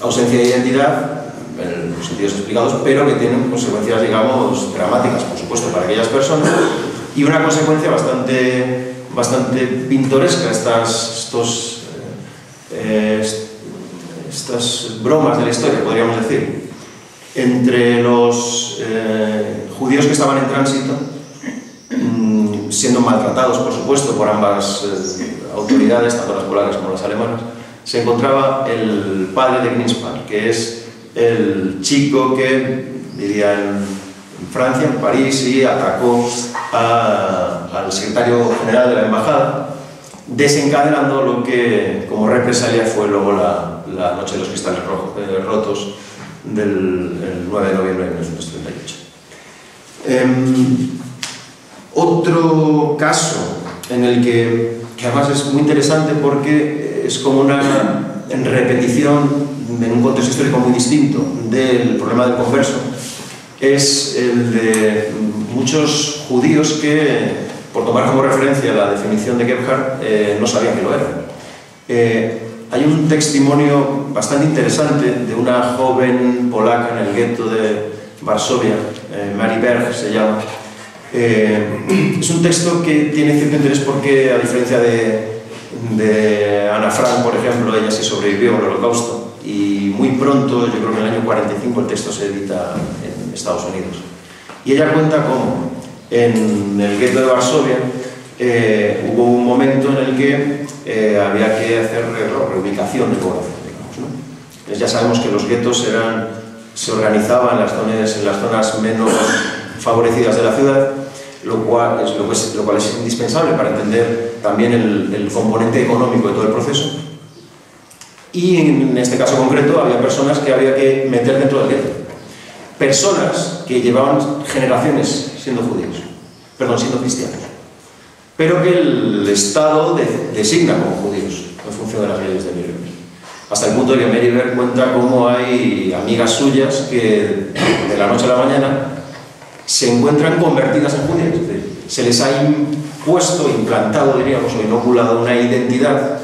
Ausencia de identidad, en los sentidos explicados, pero que tienen consecuencias, digamos, dramáticas, por supuesto, para aquellas personas, y una consecuencia bastante pintoresca, estas bromas de la historia, podríamos decir, entre los judíos que estaban en tránsito, siendo maltratados, por supuesto, por ambas autoridades, tanto las polacas como las alemanas. Se encontraba el padre de Greenspan, que es el chico que vivía en Francia, en París, y atacó al secretario general de la embajada desencadenando lo que como represalia fue luego la Noche de los Cristales Rotos del 9 de noviembre de 1938. Otro caso en el que además es muy interesante porque es como una repetición en un contexto histórico muy distinto del problema del converso, es el de muchos judíos que, por tomar como referencia la definición de Gebhard, no sabían que lo eran. Hay un testimonio bastante interesante de una joven polaca en el gueto de Varsovia, Mary Berg se llama. Es un texto que tiene cierto interés porque, a diferencia de Ana Frank, por ejemplo, ella sí sobrevivió al Holocausto y muy pronto, yo creo que en el año 45, el texto se edita en Estados Unidos. Y ella cuenta cómo en el gueto de Varsovia hubo un momento en el que había que hacer reubicación de población, digamos, ¿no? Entonces ya sabemos que los guetos se organizaban en las zonas menos favorecidas de la ciudad, lo cual es indispensable para entender también el componente económico de todo el proceso. Y en este caso concreto había personas que había que meter dentro del gueto. Personas que llevaban generaciones siendo cristianos, pero que el Estado designa como judíos en función de las leyes de Nuremberg. Hasta el punto de que Meriberg cuenta cómo hay amigas suyas que de la noche a la mañana se encuentran convertidas en judías. Es decir, se les ha implantado, diríamos, o inoculado una identidad,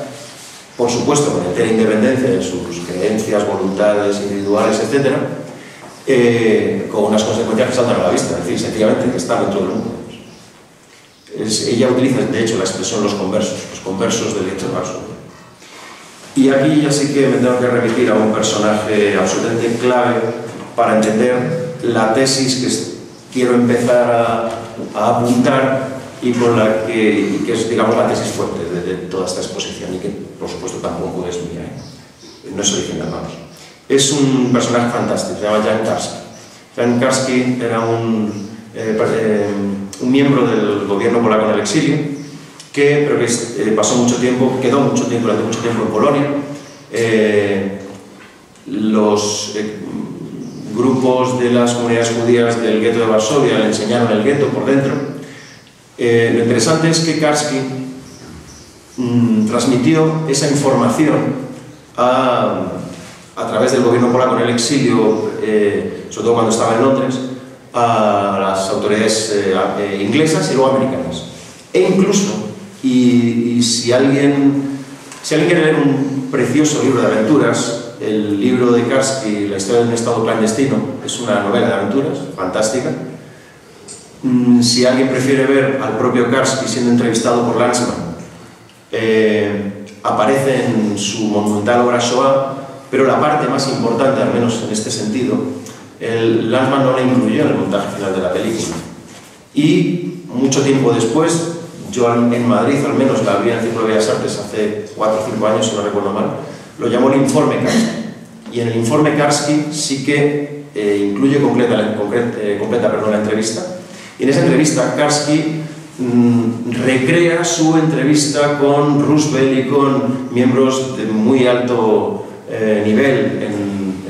por supuesto, con entera independencia de sus creencias, voluntades individuales, etc., con unas consecuencias que saltan a la vista, es decir, sencillamente que están dentro del mundo. Ella utiliza, de hecho, la expresión los conversos del gueto de Varsovia. Y aquí ya sí que me tengo que remitir a un personaje absolutamente clave para entender la tesis que quiero empezar a apuntar y que es, digamos, la tesis fuerte de toda esta exposición y que, por supuesto, tampoco es mía, no es original, vamos. Es un personaje fantástico, se llama Jan Karski. Jan Karski era un miembro del gobierno polaco en el exilio, pero que pasó mucho tiempo, quedó durante mucho tiempo en Polonia. Los grupos de las comunidades judías del gueto de Varsovia le enseñaron el gueto por dentro. Lo interesante es que Karski transmitió esa información a través del gobierno polaco en el exilio, sobre todo cuando estaba en Londres, a las autoridades inglesas y luego americanas. E incluso, y si alguien quiere leer un precioso libro de aventuras, el libro de Karski, La historia de un estado clandestino, es una novela de aventuras fantástica. Si alguien prefiere ver al propio Karski siendo entrevistado por Lanzmann, aparece en su monumental obra Shoah, pero la parte más importante, al menos en este sentido, Lanzmann no la incluyó en el montaje final de la película. Y mucho tiempo después, yo en Madrid al menos la vi en el Círculo de Bellas Artes hace 4 o 5 años, si no recuerdo mal, lo llamó el informe Karski. Y en el informe Karski sí que incluye completa la entrevista. Y en esa entrevista Karski recrea su entrevista con Roosevelt y con miembros de muy alto nivel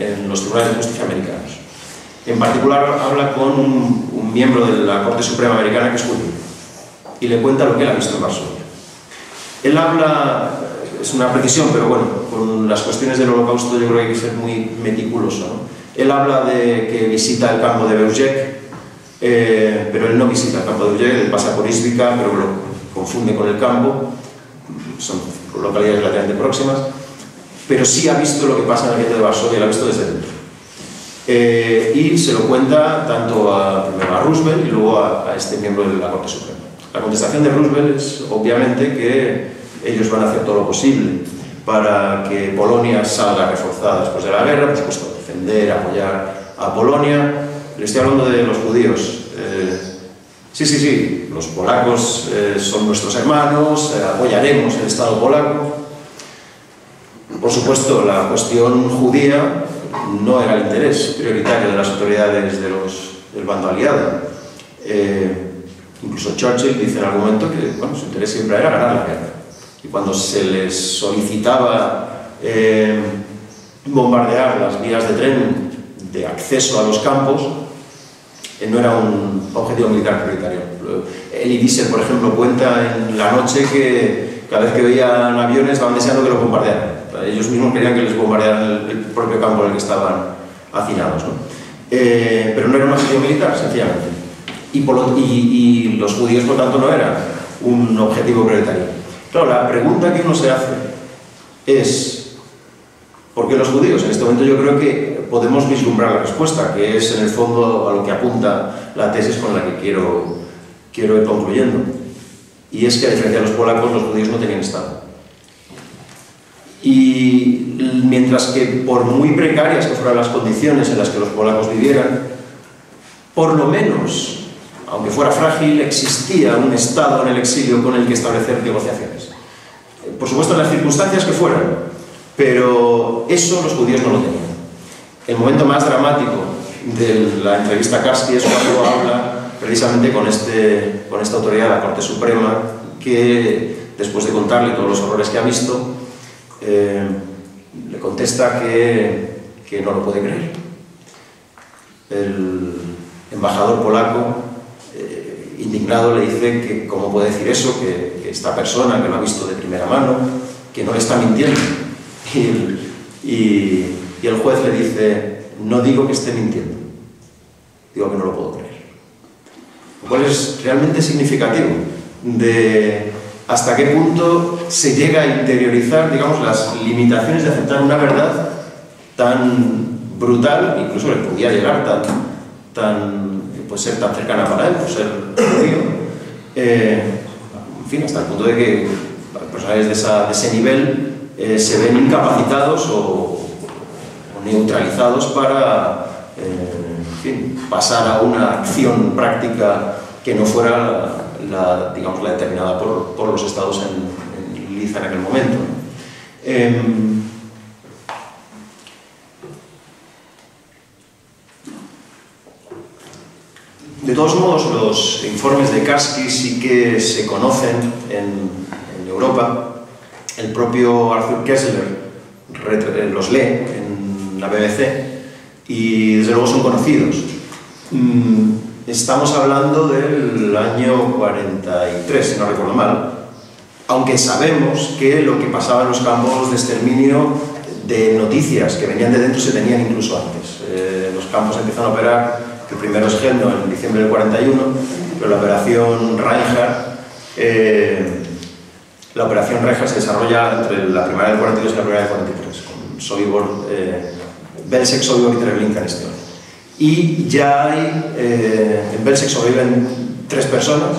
en los tribunales de justicia americanos. En particular habla con un miembro de la Corte Suprema Americana que es judío y le cuenta lo que él ha visto en Varsovia. Él habla, es una precisión, pero bueno, con las cuestiones del Holocausto yo creo que hay que ser muy meticuloso, ¿no? Él habla de que visita el campo de Beuzek, pero él no visita el campo de Beuzek, él pasa por Izbica, pero lo confunde con el campo, son localidades relativamente próximas, pero sí ha visto lo que pasa en el gueto de Varsovia, lo ha visto desde dentro. Y se lo cuenta tanto primero a Roosevelt y luego a este miembro de la Corte Suprema. La contestación de Roosevelt es obviamente que ellos van a hacer todo lo posible para que Polonia salga reforzada después de la guerra, por supuesto, defender, apoyar a Polonia. Le estoy hablando de los judíos. Sí, los polacos son nuestros hermanos, apoyaremos el Estado polaco. Por supuesto, la cuestión judía no era el interés prioritario de las autoridades del bando aliado. Incluso Churchill dice en algún momento que su interés siempre era ganar la guerra. y cuando se les solicitaba bombardear las vías de tren de acceso a los campos, no era un objetivo militar prioritario. Elie Wiesel, por ejemplo, cuenta en La noche que cada vez que veían aviones estaban deseando que los bombardearan. Ellos mismos querían que les bombardearan el propio campo en el que estaban hacinados, ¿no? Pero no era un objetivo militar, sencillamente. Y los judíos, por tanto, no eran un objetivo prioritario. Claro, la pregunta que uno se hace es: ¿por qué los judíos? En este momento yo creo que podemos vislumbrar la respuesta, que es en el fondo a lo que apunta la tesis con la que quiero ir concluyendo. Y es que, a diferencia de los polacos, los judíos no tenían Estado. Y mientras que, por muy precarias que fueran las condiciones en las que los polacos vivieran, por lo menos, aunque fuera frágil, existía un Estado en el exilio con el que establecer negociaciones. Por supuesto, en las circunstancias que fueran, pero eso los judíos no lo tenían. El momento más dramático de la entrevista a Karski es cuando habla precisamente con esta autoridad de la Corte Suprema, que después de contarle todos los horrores que ha visto, le contesta que no lo puede creer. El embajador polaco, indignado, le dice que cómo puede decir eso, que esta persona que lo ha visto de primera mano, que no le está mintiendo. Y el juez le dice: no digo que esté mintiendo, digo que no lo puedo creer. Lo cual es realmente significativo de hasta qué punto se llega a interiorizar, digamos, las limitaciones de aceptar una verdad tan brutal, incluso le podía llegar puede ser tan cercana para él, por ser judío, en fin, hasta el punto de que personajes de ese nivel se ven incapacitados o neutralizados para, en fin, pasar a una acción práctica que no fuera la determinada por los estados en liza en aquel momento. De todos modos, los informes de Karski sí que se conocen en Europa. El propio Arthur Kessler los lee en la BBC y desde luego son conocidos. Estamos hablando del año 43, si no recuerdo mal, aunque sabemos que lo que pasaba en los campos de exterminio, de noticias que venían de dentro, se tenían incluso antes. Los campos empezaron a operar, el primero es Chelmno en diciembre del 41, pero la operación Reinhardt se desarrolla entre la primavera del 42 y la primavera del 43, con Sobibor, Belzec, Sobibor y Treblinka en este orden. Y ya hay, en Belzec sobreviven 3 personas,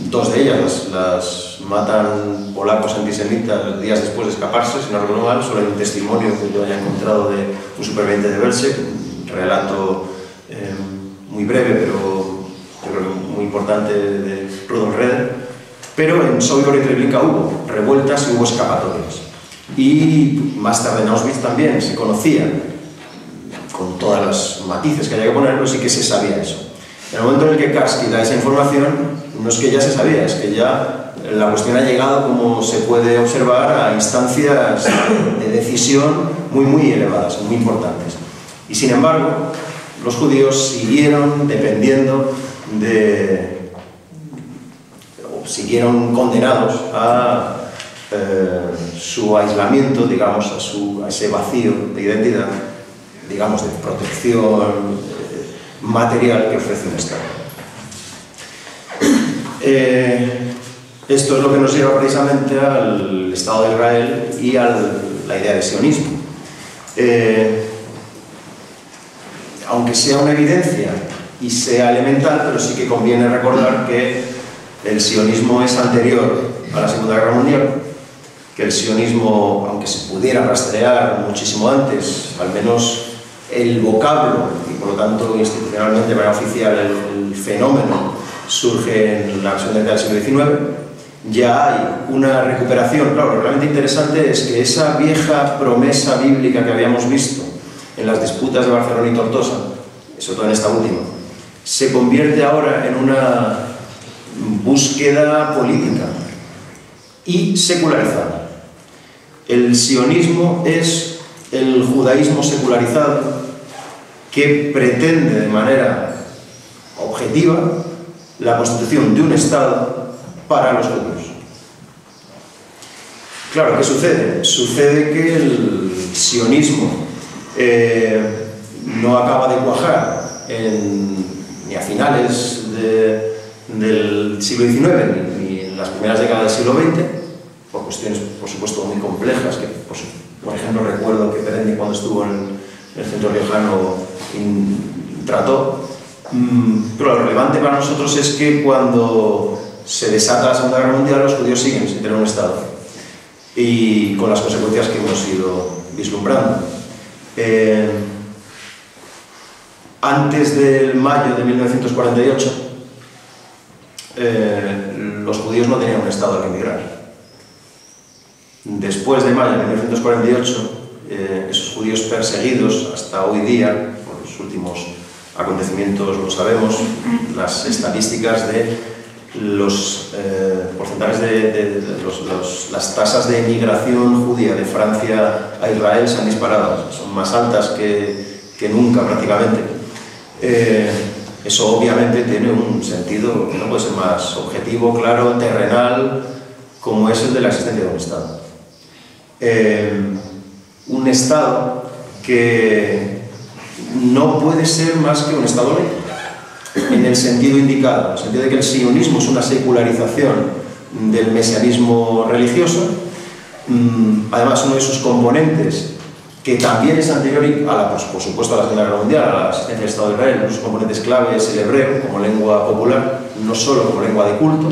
2 de ellas las matan polacos antisemitas días después de escaparse, si no recuerdo mal. Solo hay un testimonio que yo haya encontrado de un superviviente de Belzec, un relato muy breve, pero yo creo que muy importante, de Rudolf Reder. Pero en Sobibor y Treblinka hubo revueltas y hubo escapatorias. Y más tarde en Auschwitz también se conocía, con todas las matices que haya que poner, pero sí que se sabía eso. En el momento en el que Karski da esa información, no es que ya se sabía, es que ya la cuestión ha llegado, como se puede observar, a instancias de decisión muy elevadas, muy importantes. Y sin embargo, los judíos siguieron dependiendo o siguieron condenados a su aislamiento, digamos, a ese vacío de identidad, digamos, de protección material que ofrece un Estado. Esto es lo que nos lleva precisamente al Estado de Israel y a la idea de sionismo. Aunque sea una evidencia y sea elemental, pero sí que conviene recordar que el sionismo es anterior a la Segunda Guerra Mundial, que el sionismo, aunque se pudiera rastrear muchísimo antes, al menos el vocablo y por lo tanto institucionalmente de manera oficial el fenómeno surge en la versión del siglo XIX, ya hay una recuperación. Claro, lo realmente interesante es que esa vieja promesa bíblica que habíamos visto en las disputas de Barcelona y Tortosa, sobre todo en esta última, se convierte ahora en una búsqueda política y secularizada. El sionismo es el judaísmo secularizado que pretende de manera objetiva la constitución de un Estado para los judíos. Claro, ¿qué sucede? Sucede que el sionismo no acaba de cuajar ni a finales del siglo XIX ni en las primeras décadas del siglo XX, por cuestiones, por supuesto, muy complejas, que, por ejemplo, recuerdo que Perendi, cuando estuvo en el centro riojano, trató. Pero lo relevante para nosotros es que cuando se desata la Segunda Guerra Mundial, los judíos siguen sin tener un Estado, y con las consecuencias que hemos ido vislumbrando. Antes del mayo de 1948, los judíos no tenían un Estado al que emigrar. Después de mayo de 1948, esos judíos perseguidos hasta hoy día, por los últimos acontecimientos lo sabemos, las estadísticas de los porcentajes las tasas de emigración judía de Francia a Israel se han disparado, son más altas que nunca prácticamente. Eso obviamente tiene un sentido que no puede ser más objetivo, claro, terrenal, como es el de la existencia de un Estado. Un Estado que no puede ser más que un Estado laico, en el sentido indicado, en el sentido de que el sionismo es una secularización del mesianismo religioso. Además, uno de sus componentes, que también es anterior por supuesto a la Segunda Guerra Mundial, a la existencia del Estado de Israel, uno de sus componentes clave es el hebreo como lengua popular, no solo como lengua de culto,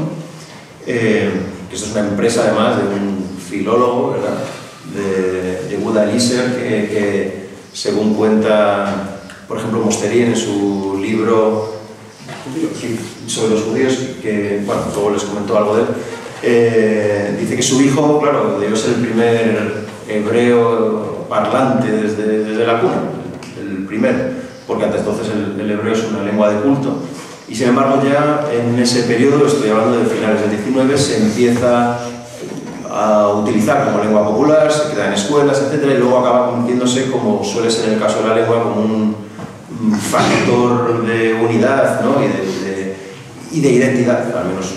que esto es una empresa además de un filólogo, ¿verdad?, de Yehuda Eliezer, que según cuenta, por ejemplo, Mosteri en su libro sobre los judíos, que, bueno, luego les comentó algo de él, dice que su hijo, claro, debió ser el primer hebreo parlante desde la cuna, el primero, porque hasta entonces el hebreo es una lengua de culto, y sin embargo ya en ese periodo, estoy hablando de finales del 19, se empieza a utilizar como lengua popular, se queda en escuelas, etc., y luego acaba convirtiéndose, como suele ser en el caso de la lengua, como un factor de unidad, ¿no?, y de identidad, al menos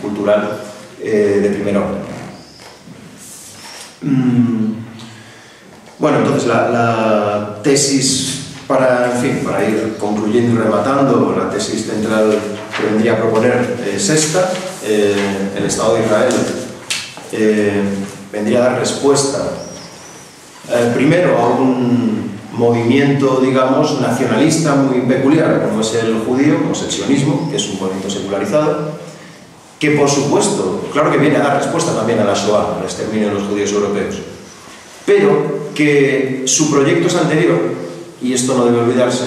cultural, de primer orden. Bueno, entonces la tesis, para ir concluyendo y rematando, la tesis central que vendría a proponer es esta: el Estado de Israel vendría a dar respuesta primero a un movimiento, digamos, nacionalista muy peculiar, como es el judío, como es el sionismo, que es un movimiento secularizado, que por supuesto, claro que viene a dar respuesta también a la Shoah, al exterminio de los judíos europeos, pero que su proyecto es anterior, y esto no debe olvidarse,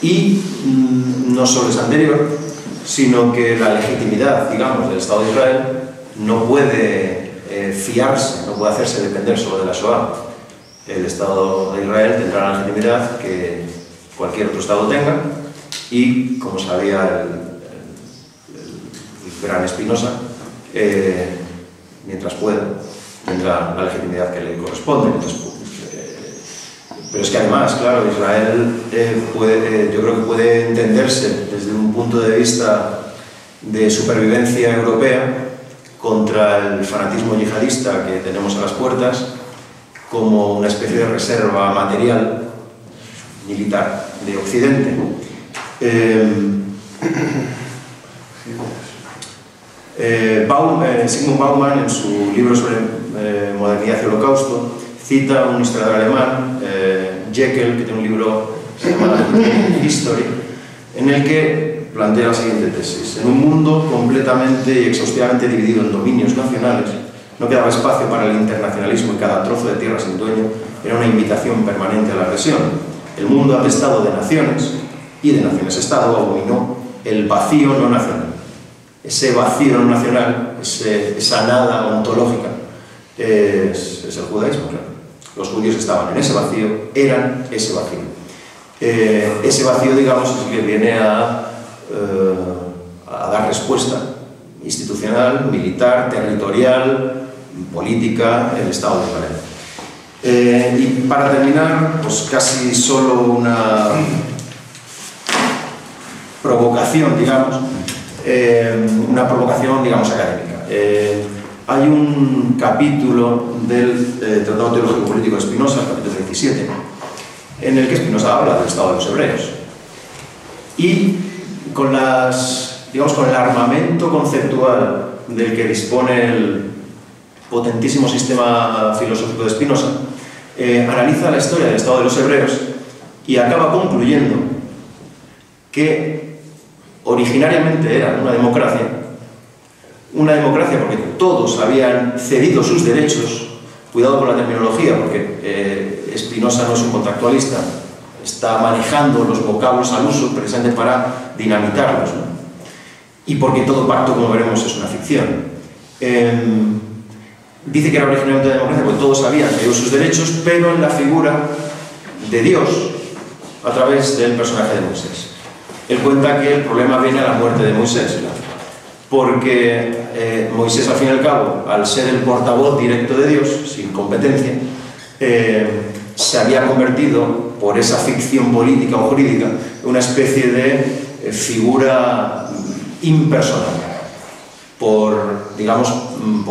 y no solo es anterior, sino que la legitimidad, digamos, del Estado de Israel no puede fiarse, no puede hacerse depender solo de la Shoah. El Estado de Israel tendrá la legitimidad que cualquier otro Estado tenga, y, como sabía el gran Spinoza, mientras pueda, tendrá la legitimidad que le corresponde. Entonces, pero es que además, claro, Israel yo creo que puede entenderse desde un punto de vista de supervivencia europea contra el fanatismo yihadista que tenemos a las puertas, como una especie de reserva material militar de Occidente. Sigmund Bauman, en su libro sobre modernidad y holocausto, cita a un historiador alemán, Jekyll, que tiene un libro que se llama History, en el que plantea la siguiente tesis: en un mundo completamente y exhaustivamente dividido en dominios nacionales, no quedaba espacio para el internacionalismo, y cada trozo de tierra sin dueño era una invitación permanente a la agresión. El mundo atestado de naciones y de naciones-estado abominó el vacío no nacional. Ese vacío no nacional, esa nada ontológica, es el judaísmo, claro. Los judíos estaban en ese vacío, eran ese vacío. Ese vacío, digamos, es el que viene a dar una respuesta institucional, militar, territorial, política, el Estado de Israel. Y para terminar, pues casi solo una provocación, digamos, académica. Hay un capítulo del Tratado Teológico Político de Spinoza, el capítulo 17, en el que Spinoza habla del Estado de los hebreos. Y con el armamento conceptual del que dispone el potentísimo sistema filosófico de Spinoza, analiza la historia del Estado de los hebreos y acaba concluyendo que originariamente era una democracia porque todos habían cedido sus derechos. Cuidado con la terminología, porque Spinoza no es un contractualista, está manejando los vocablos al uso precisamente para dinamitarlos, ¿no? Y porque todo pacto, como veremos, es una ficción. Dice que era originalmente una democracia porque todos habían cedido sus derechos, pero en la figura de Dios, a través del personaje de Moisés. Él cuenta que el problema viene a la muerte de Moisés, porque Moisés, al fin y al cabo, al ser el portavoz directo de Dios, sin competencia, se había convertido, por esa ficción política o jurídica, en una especie de figura impersonal, por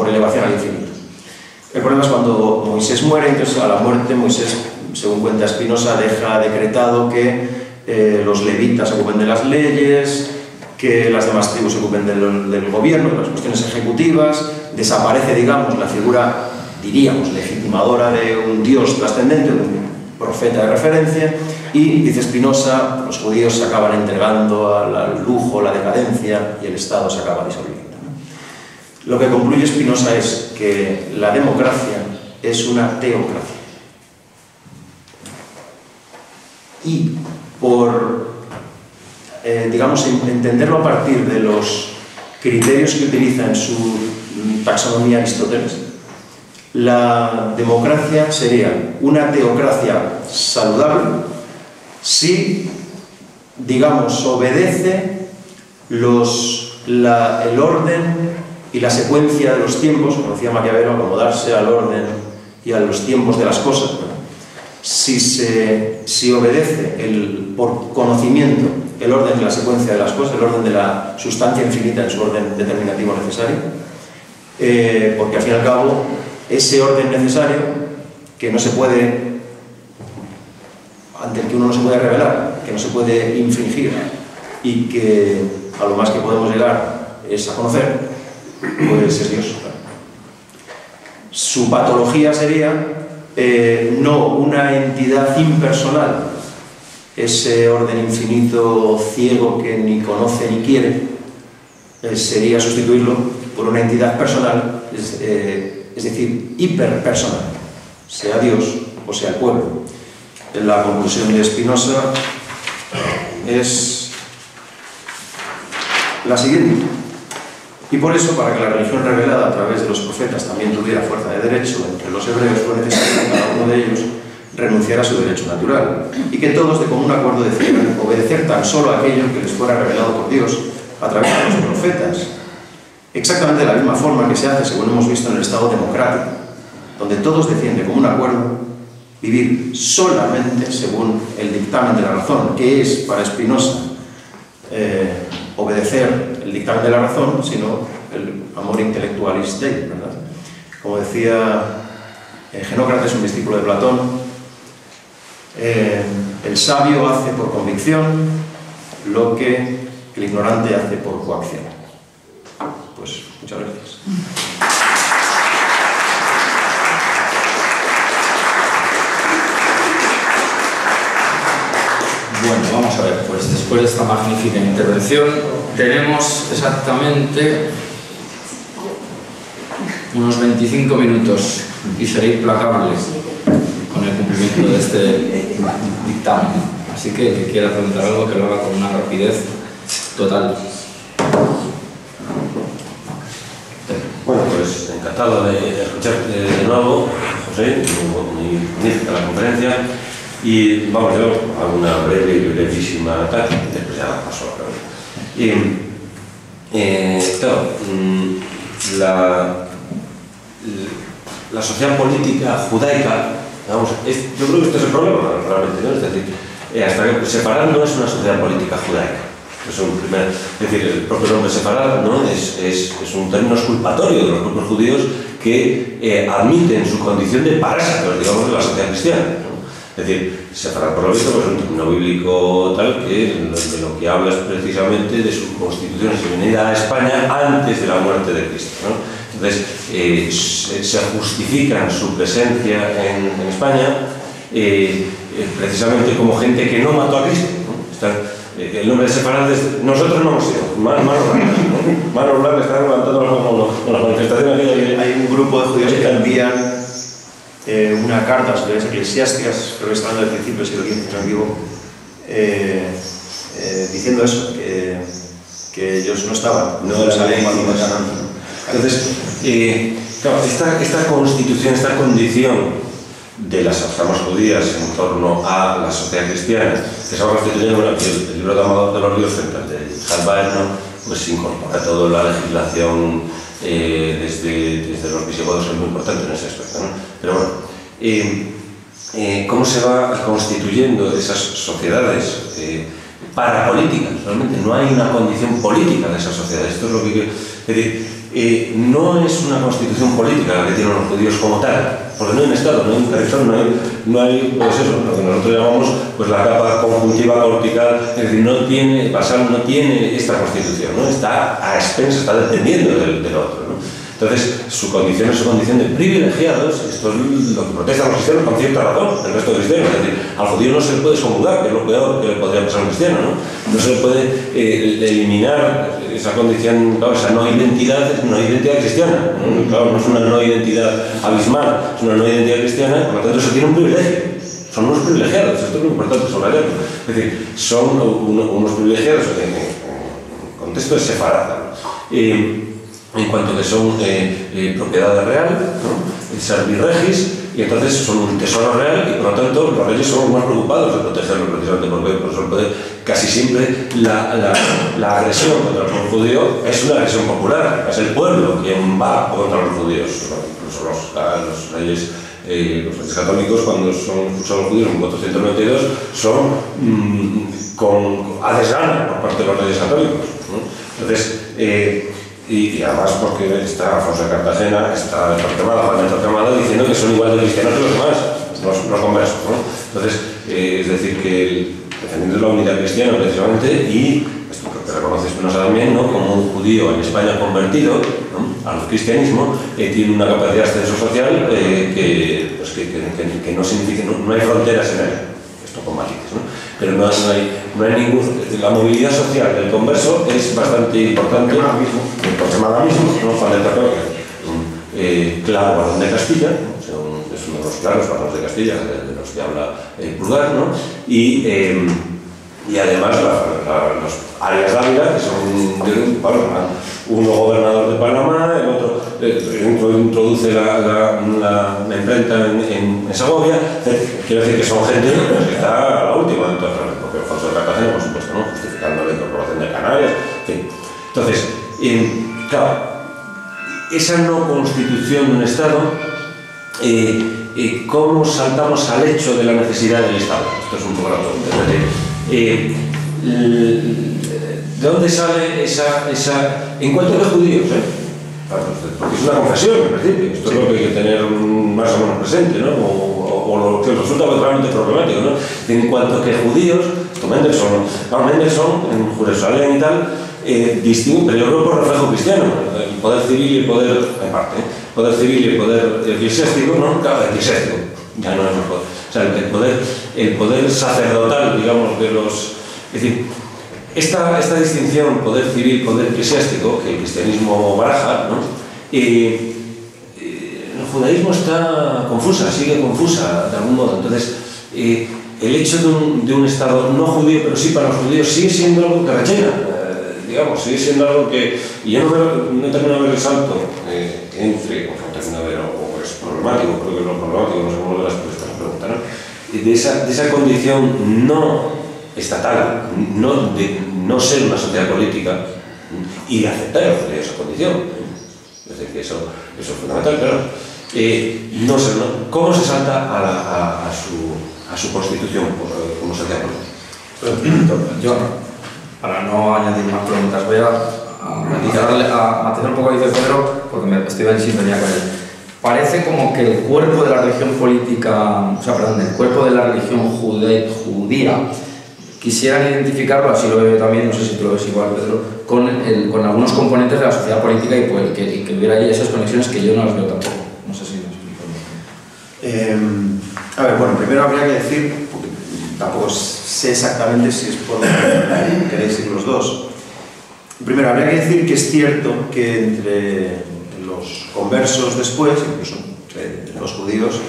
elevación al infinito. El problema es cuando Moisés muere. Entonces, a la muerte, Moisés, según cuenta Spinoza, deja decretado que los levitas se ocupen de las leyes, que las demás tribus se ocupen del gobierno, de las cuestiones ejecutivas. Desaparece, digamos, la figura, diríamos, legitimadora de un dios trascendente, de un profeta de referencia, y, dice Spinoza, los judíos se acaban entregando al lujo, la decadencia, y el Estado se acaba disolviendo. Lo que concluye Spinoza es que la democracia es una teocracia. Y por, entenderlo a partir de los criterios que utiliza en su taxonomía Aristóteles, la democracia sería una teocracia saludable si, obedece el orden y la secuencia de los tiempos, como decía Maquiavelo, acomodarse al orden y a los tiempos de las cosas. Si obedece por conocimiento el orden y la secuencia de las cosas, el orden de la sustancia infinita en su orden determinativo necesario, porque al fin y al cabo ese orden necesario que no se puede, ante el que uno no se puede rebelar, que no se puede infringir y que a lo más que podemos llegar es a conocer, pues es Dios. Su patología sería no una entidad impersonal, ese orden infinito ciego que ni conoce ni quiere, sería sustituirlo por una entidad personal, es decir, hiperpersonal, sea Dios o sea el pueblo. La conclusión de Spinoza es la siguiente: y por eso, para que la religión revelada a través de los profetas también tuviera fuerza de derecho entre los hebreos, fue necesario que cada uno de ellos renunciara a su derecho natural, y que todos de común acuerdo decidieran obedecer tan solo a aquello que les fuera revelado por Dios a través de los profetas, exactamente de la misma forma que se hace, según hemos visto, en el Estado democrático, donde todos deciden de común acuerdo vivir solamente según el dictamen de la razón, que es para Spinoza obedecer el dictamen de la razón, sino el amor intellectualis Dei, ¿verdad? Como decía Genócrates, un discípulo de Platón, el sabio hace por convicción lo que el ignorante hace por coacción. Pues muchas gracias. Bueno, vamos a ver, pues después de esta magnífica intervención tenemos exactamente unos 25 minutos y seré implacable con el cumplimiento de este dictamen. Así que el que quiera preguntar algo, que lo haga con una rapidez total. Bueno, pues encantado de escucharte de nuevo, José, muy magnífica la conferencia. Y vamos, yo hago una brevísima ataque, después ya la paso a la pregunta. claro, la sociedad política judaica, digamos, yo creo que este es el problema realmente, ¿no? Es decir, hasta que separar no es una sociedad política judaica. Es decir, el propio nombre separar, ¿no? es un término exculpatorio de los propios judíos que admiten su condición de parásitos, digamos, de la sociedad cristiana, ¿no? Es decir, separar por lo visto pues, es un término bíblico tal que de lo que habla es precisamente de su constitución y su venida a España antes de la muerte de Cristo, ¿no? Entonces, se justifican su presencia en España precisamente como gente que no mató a Cristo, ¿no? El nombre de separar, nosotros no hemos sido, manos blancas, ¿no? Manos blancas están levantando con las manifestaciones. Hay un grupo de judíos que envían una carta a las autoridades eclesiásticas, creo que está hablando del principio del siglo XV, si no me equivoco, diciendo eso, que ellos no estaban, no salían cuando mataron. Entonces, claro, esta constitución, esta condición de las almas judías en torno a la sociedad cristiana, que se va constituyendo el libro de los ríos frente al de Harbaer, ¿no? Pues incorpora toda la legislación desde los visigodos, es muy importante en ese aspecto, ¿no? Pero bueno, ¿cómo se va constituyendo esas sociedades parapolíticas? Realmente no hay una condición política de esas sociedades. Esto es lo que es decir, no es una constitución política la que tienen los judíos como tal, porque no hay un Estado, no hay un territorio, no hay pues eso, lo que nosotros llamamos pues, la capa conjuntiva cortical, es decir, no tiene esta constitución, ¿no? Está a expensas, está dependiendo del otro, ¿no? Entonces, su condición es su condición de privilegiados. Esto es lo que protestan los cristianos con cierta razón, el resto de cristianos. Es decir, al judío no se le puede excomulgar, que es lo peor que le podría pasar a un cristiano, ¿no? No se le puede eliminar esa condición, claro, esa no identidad cristiana, ¿no? Claro, no es una no identidad abismal, es una no identidad cristiana, por lo tanto, eso tiene un privilegio. Son unos privilegiados, esto es lo importante subrayarlo. Es decir, son unos privilegiados en contexto de separada, ¿no? En cuanto que son propiedad real, ¿no? Servi regis, y entonces son un tesoro real y por lo tanto los reyes son los más preocupados de protegerlo precisamente porque por eso casi siempre la agresión contra el pueblo judío es una agresión popular, es el pueblo quien va contra los judíos, incluso los reyes católicos cuando son expulsados los judíos en 492 son a desgana por parte de los reyes católicos, ¿no? Entonces y además porque está Alfonso de Cartagena, está Torquemada diciendo que son igual de cristianos que los demás, los conversos, ¿no? Entonces, es decir, que defendiendo la unidad cristiana precisamente y esto creo que reconoce Spinoza también, ¿no? Como un judío en España convertido, ¿no? Al cristianismo, tiene una capacidad de ascenso social que no significa, no hay fronteras en él, esto con matices, ¿no? Pero no hay ningún... La movilidad social del converso es bastante importante. Por Semana mismo, ¿no? Juan de Terror, claro varón de Castilla, ¿no? Es uno de los claros varones de Castilla, de los que habla Pulgar, ¿no? Y además los Arias Dávila, que son uno gobernador de Panamá, el otro introduce la imprenta en Segovia. Quiero decir que son gente que está a la última de todas las, porque Alfonso de Cartagena, por supuesto, ¿no? Justificando la incorporación de Canarias, en fin. Entonces, claro, esa no constitución de un Estado, ¿cómo saltamos al hecho de la necesidad del Estado? Esto es un poco la pregunta. ¿De dónde sale esa en cuanto a los judíos? Porque es una confesión, en principio. Esto es lo que hay que tener más o menos presente, ¿no? O lo que resulta realmente problemático, ¿no? En cuanto a que judíos, Mendelssohn en Jerusalén y tal, distingue, pero yo creo por reflejo cristiano, el poder civil y el poder, en parte, poder civil y el poder eclesiástico, ¿no? Claro, eclesiástico, ya no es mejor. O sea, el poder sacerdotal, digamos, de los... Es decir, esta distinción, poder civil, poder eclesiástico, que el cristianismo baraja, ¿no? El judaísmo está confusa, sigue confusa de algún modo. Entonces, el hecho de un Estado no judío, pero sí para los judíos, sigue siendo algo que rellena, digamos, sigue siendo algo que... Y yo no termino de ver el salto entre, o es problemático, creo que es lo problemático, no sé cómo lo verás por esta pregunta, ¿no? De esa condición no estatal, no ser una sociedad política, y aceptar esa condición. Es decir, que eso es fundamental, claro. No sé, ¿no? ¿Cómo se salta a su constitución como sociedad política? Yo, para no añadir más preguntas, voy a matizar un poco lo que dice Pedro, porque estoy en sintonía con él. Parece como que el cuerpo de la religión política, el cuerpo de la religión judía, quisieran identificarlo, así lo veo también, no sé si tú lo ves igual, Pedro, con algunos componentes de la sociedad política y pues, que hubiera ahí esas conexiones que yo no las veo tampoco. No sé si me explico. A ver, bueno, primero habría que decir, porque tampoco sé exactamente si es por donde queréis ir los dos. Primero, habría que decir que es cierto que entre los conversos después, incluso entre los judíos,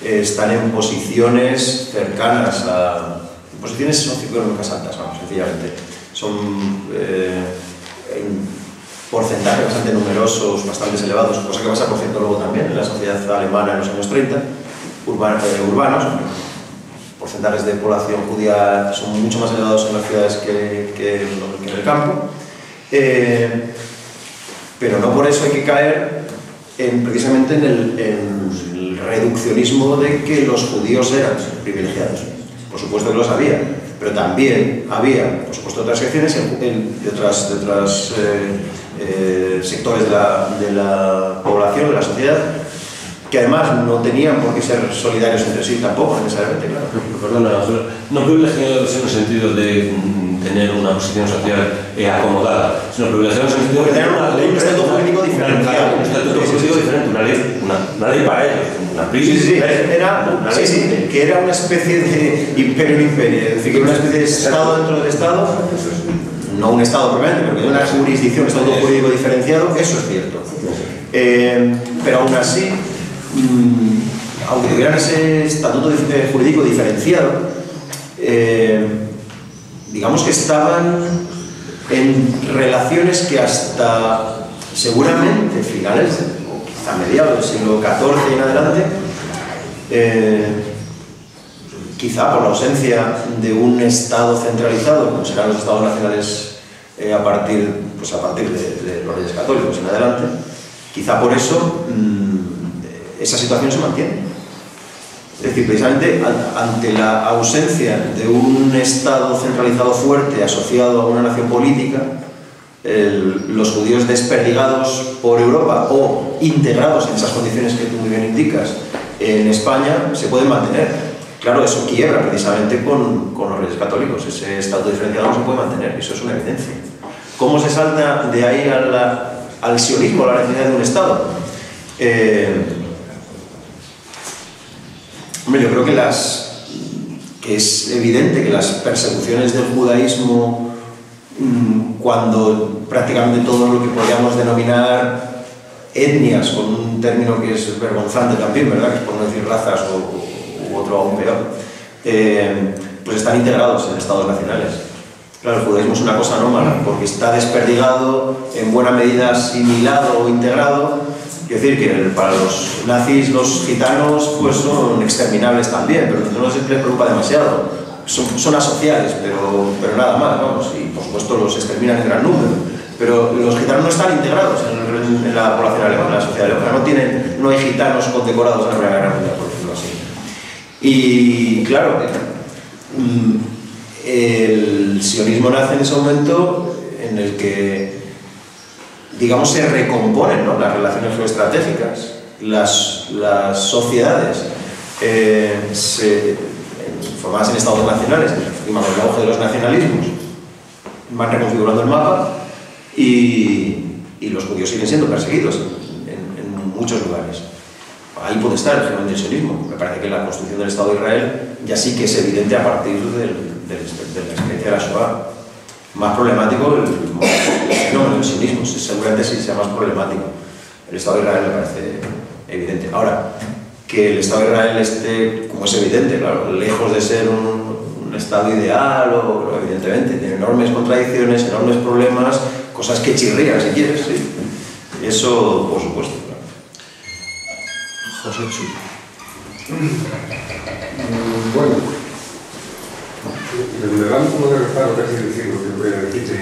están en posiciones cercanas a... posiciones socioeconómicas altas, vamos, sencillamente. Son en porcentajes bastante numerosos, bastante elevados, cosa que pasa, por cierto, luego también en la sociedad alemana en los años 30, urbanos. Porcentajes de población judía son mucho más elevados en las ciudades que en el campo. Pero no por eso hay que caer precisamente en el reduccionismo de que los judíos eran privilegiados. Por supuesto que los había, pero también había, por supuesto, otras secciones de otros sectores de la población, de la sociedad, que además no tenían por qué ser solidarios entre sí tampoco, necesariamente, claro. Perdona, no privilegiados en el sentido de tener una posición social acomodada, sino privilegiados en el sentido de tener una ley, un estatuto jurídico diferenciado. Un estatuto jurídico diferente, una ley para ellos, una Sí, que era una especie de imperio en imperio, es decir, que era una especie de Estado dentro del Estado, no un Estado propiamente, pero que una jurisdicción, un estatuto jurídico diferenciado, eso es cierto. Pero aún así, aunque tuvieran ese estatuto jurídico diferenciado, digamos que estaban en relaciones que hasta seguramente finales o quizá mediados del siglo XIV en adelante, quizá por la ausencia de un Estado centralizado, como serán los Estados nacionales a partir de los Reyes Católicos en adelante, quizá por eso esa situación se mantiene. Es decir, precisamente ante la ausencia de un Estado centralizado fuerte asociado a una nación política, los judíos desperdigados por Europa o integrados en esas condiciones que tú muy bien indicas en España se pueden mantener. Claro, eso quiebra precisamente con los Reyes Católicos. Ese Estado diferenciado no se puede mantener, eso es una evidencia. ¿Cómo se salta de ahí al sionismo, a la necesidad de un Estado? Hombre, yo creo que es evidente que las persecuciones del judaísmo, cuando prácticamente todo lo que podríamos denominar etnias, con un término que es vergonzante también, ¿verdad?, que es por no decir razas u otro aún peor, pues están integrados en estados nacionales. Claro, el judaísmo es una cosa anómala, porque está desperdigado, en buena medida asimilado o integrado. Es decir, que para los nazis los gitanos pues son exterminables también, pero no les preocupa demasiado. Son asociales, pero nada más, vamos, y por supuesto los exterminan en gran número. Pero los gitanos no están integrados en la población alemana, en la sociedad alemana. No hay gitanos condecorados en la Primera Guerra Mundial, por decirlo así. Y claro, el sionismo nace en ese momento en el que, digamos, se recomponen, ¿no?, las relaciones geoestratégicas, las sociedades formadas en estados nacionales, digamos, el auge de los nacionalismos, van reconfigurando el mapa y los judíos siguen siendo perseguidos en muchos lugares. Ahí puede estar el germen del sionismo. Me parece que la construcción del Estado de Israel ya sí que es evidente a partir de la experiencia de la Shoah. Más problemático el fenómeno del sionismo, seguramente sí sea más problemático. El Estado de Israel me parece evidente. Ahora, que el Estado de Israel esté, como es evidente, claro, lejos de ser un Estado ideal, o evidentemente tiene enormes contradicciones, enormes problemas, cosas que chirrían, si quieres, sí. Eso, por supuesto. Claro. José Chu. Bueno, me dan como de reparo casi decir lo que voy a decir.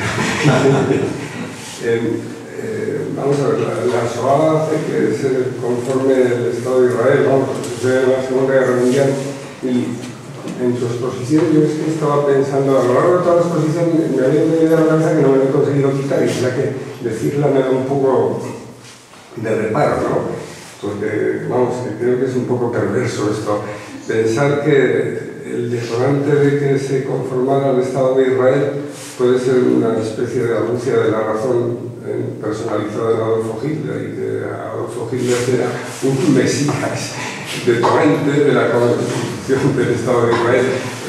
Vamos a ver, la Shoah hace que se conforme el Estado de Israel, vamos, sucede la Segunda Guerra Mundial, y en su exposición yo es que estaba pensando, a lo largo de toda la exposición me había venido a la cabeza que no me había conseguido quitar, y quizá que decirla me da un poco de reparo, ¿no? Porque, vamos, creo que es un poco perverso esto, pensar que el detonante de que se conformara el Estado de Israel puede ser una especie de argucia de la razón personalizada en Adolfo Hitler, y que Adolfo Hitler era un mesías detonante de la constitución del Estado de Israel.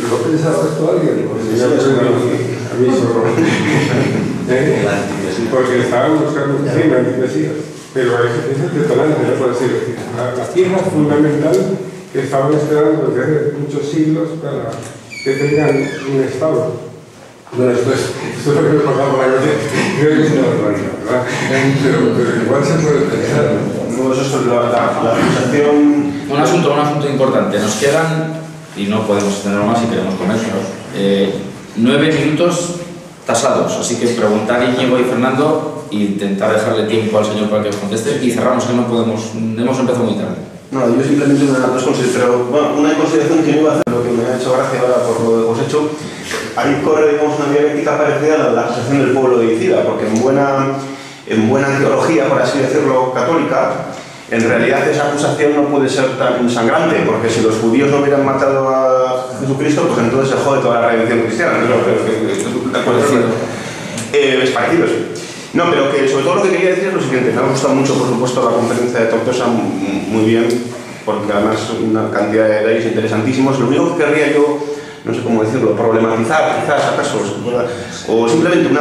¿Lo pensaba esto alguien? A mí solo. Porque estaban buscando un antimesías. Pero es el detonante, no puedo decir. La pieza fundamental que estaban esperando desde hace muchos siglos para que tengan un Estado. Bueno, esto es lo que me pasaba por la cabeza. Creo que es una barbaridad, ¿verdad? Pero igual se puede pensar. No, eso es la acusación. Un asunto importante. Nos quedan, y no podemos extenderlo más si queremos comer, 9 minutos tasados. Así que preguntar Íñigo y Fernando e intentar dejarle tiempo al señor para que os conteste y cerramos, que no podemos, hemos empezado muy tarde. No, yo simplemente dos consideraciones, bueno, una consideración que no iba a hacer, lo que me ha hecho gracia ahora por lo que hemos hecho, ahí corre, digamos, una dialéctica parecida a la acusación del pueblo de Icida, porque en buena teología, por así decirlo, católica, en realidad esa acusación no puede ser tan sangrante, porque si los judíos no hubieran matado a Jesucristo, pues entonces se jode toda la redención cristiana. Es parecido eso. No, pero que sobre todo lo que quería decir es lo siguiente. Me ha gustado mucho, por supuesto, la conferencia de Tortosa, muy bien, porque además una cantidad de detalles interesantísimos. Lo único que querría yo, no sé cómo decirlo, problematizar, quizás, acaso, o simplemente una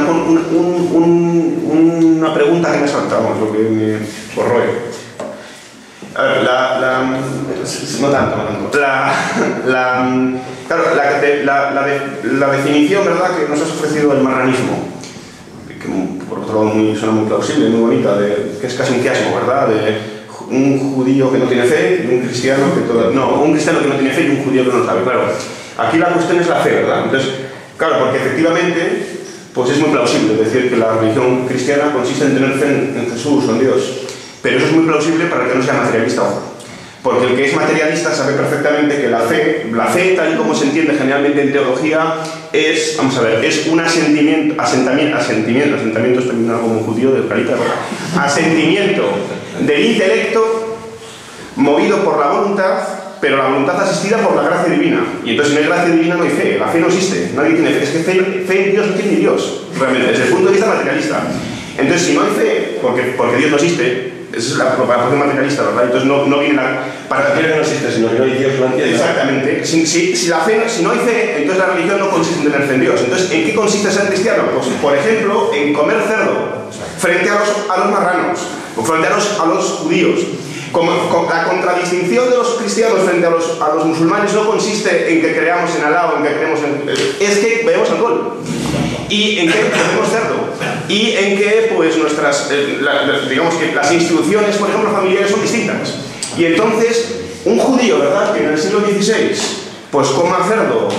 pregunta que me salta, vamos, lo que me corroe. A ver, no tanto. Claro, la definición, ¿verdad?, que nos has ofrecido del marranismo, que por otro lado suena muy plausible, muy bonita, que es casi un quiasmo, ¿verdad?, de un judío que no tiene fe y un cristiano un cristiano que no tiene fe y un judío que no lo sabe. Claro, aquí la cuestión es la fe, ¿verdad? Entonces, claro, porque efectivamente pues es muy plausible decir que la religión cristiana consiste en tener fe en Jesús o en Dios. Pero eso es muy plausible para el que no sea materialista, porque el que es materialista sabe perfectamente que la fe tal y como se entiende generalmente en teología, es, vamos a ver, es un asentimiento es también algo muy judío del Calita, asentimiento del intelecto movido por la voluntad, pero la voluntad asistida por la gracia divina. Y entonces si no hay gracia divina no hay fe, la fe no existe, nadie tiene fe, es que fe en Dios no tiene ni Dios, realmente, desde el punto de vista materialista. Entonces, si no hay fe, porque Dios no existe, esa es la propagación materialista, ¿verdad? Entonces no viene para decir que no existe, sino que no hay Dios, no entiende. Exactamente. Si no hay fe, entonces la religión no consiste en tener fe en Dios. Entonces, ¿en qué consiste ser cristiano? Pues, por ejemplo, en comer cerdo frente a los marranos, o frente a los judíos. La contradistinción de los cristianos frente a los musulmanes no consiste en que creamos en Alá o en que creemos en... es que bebemos alcohol. Y en que comemos cerdo. Y en que, pues, digamos que las instituciones, por ejemplo, familiares son distintas. Y entonces, un judío, ¿verdad?, que en el siglo XVI, pues, coma cerdo,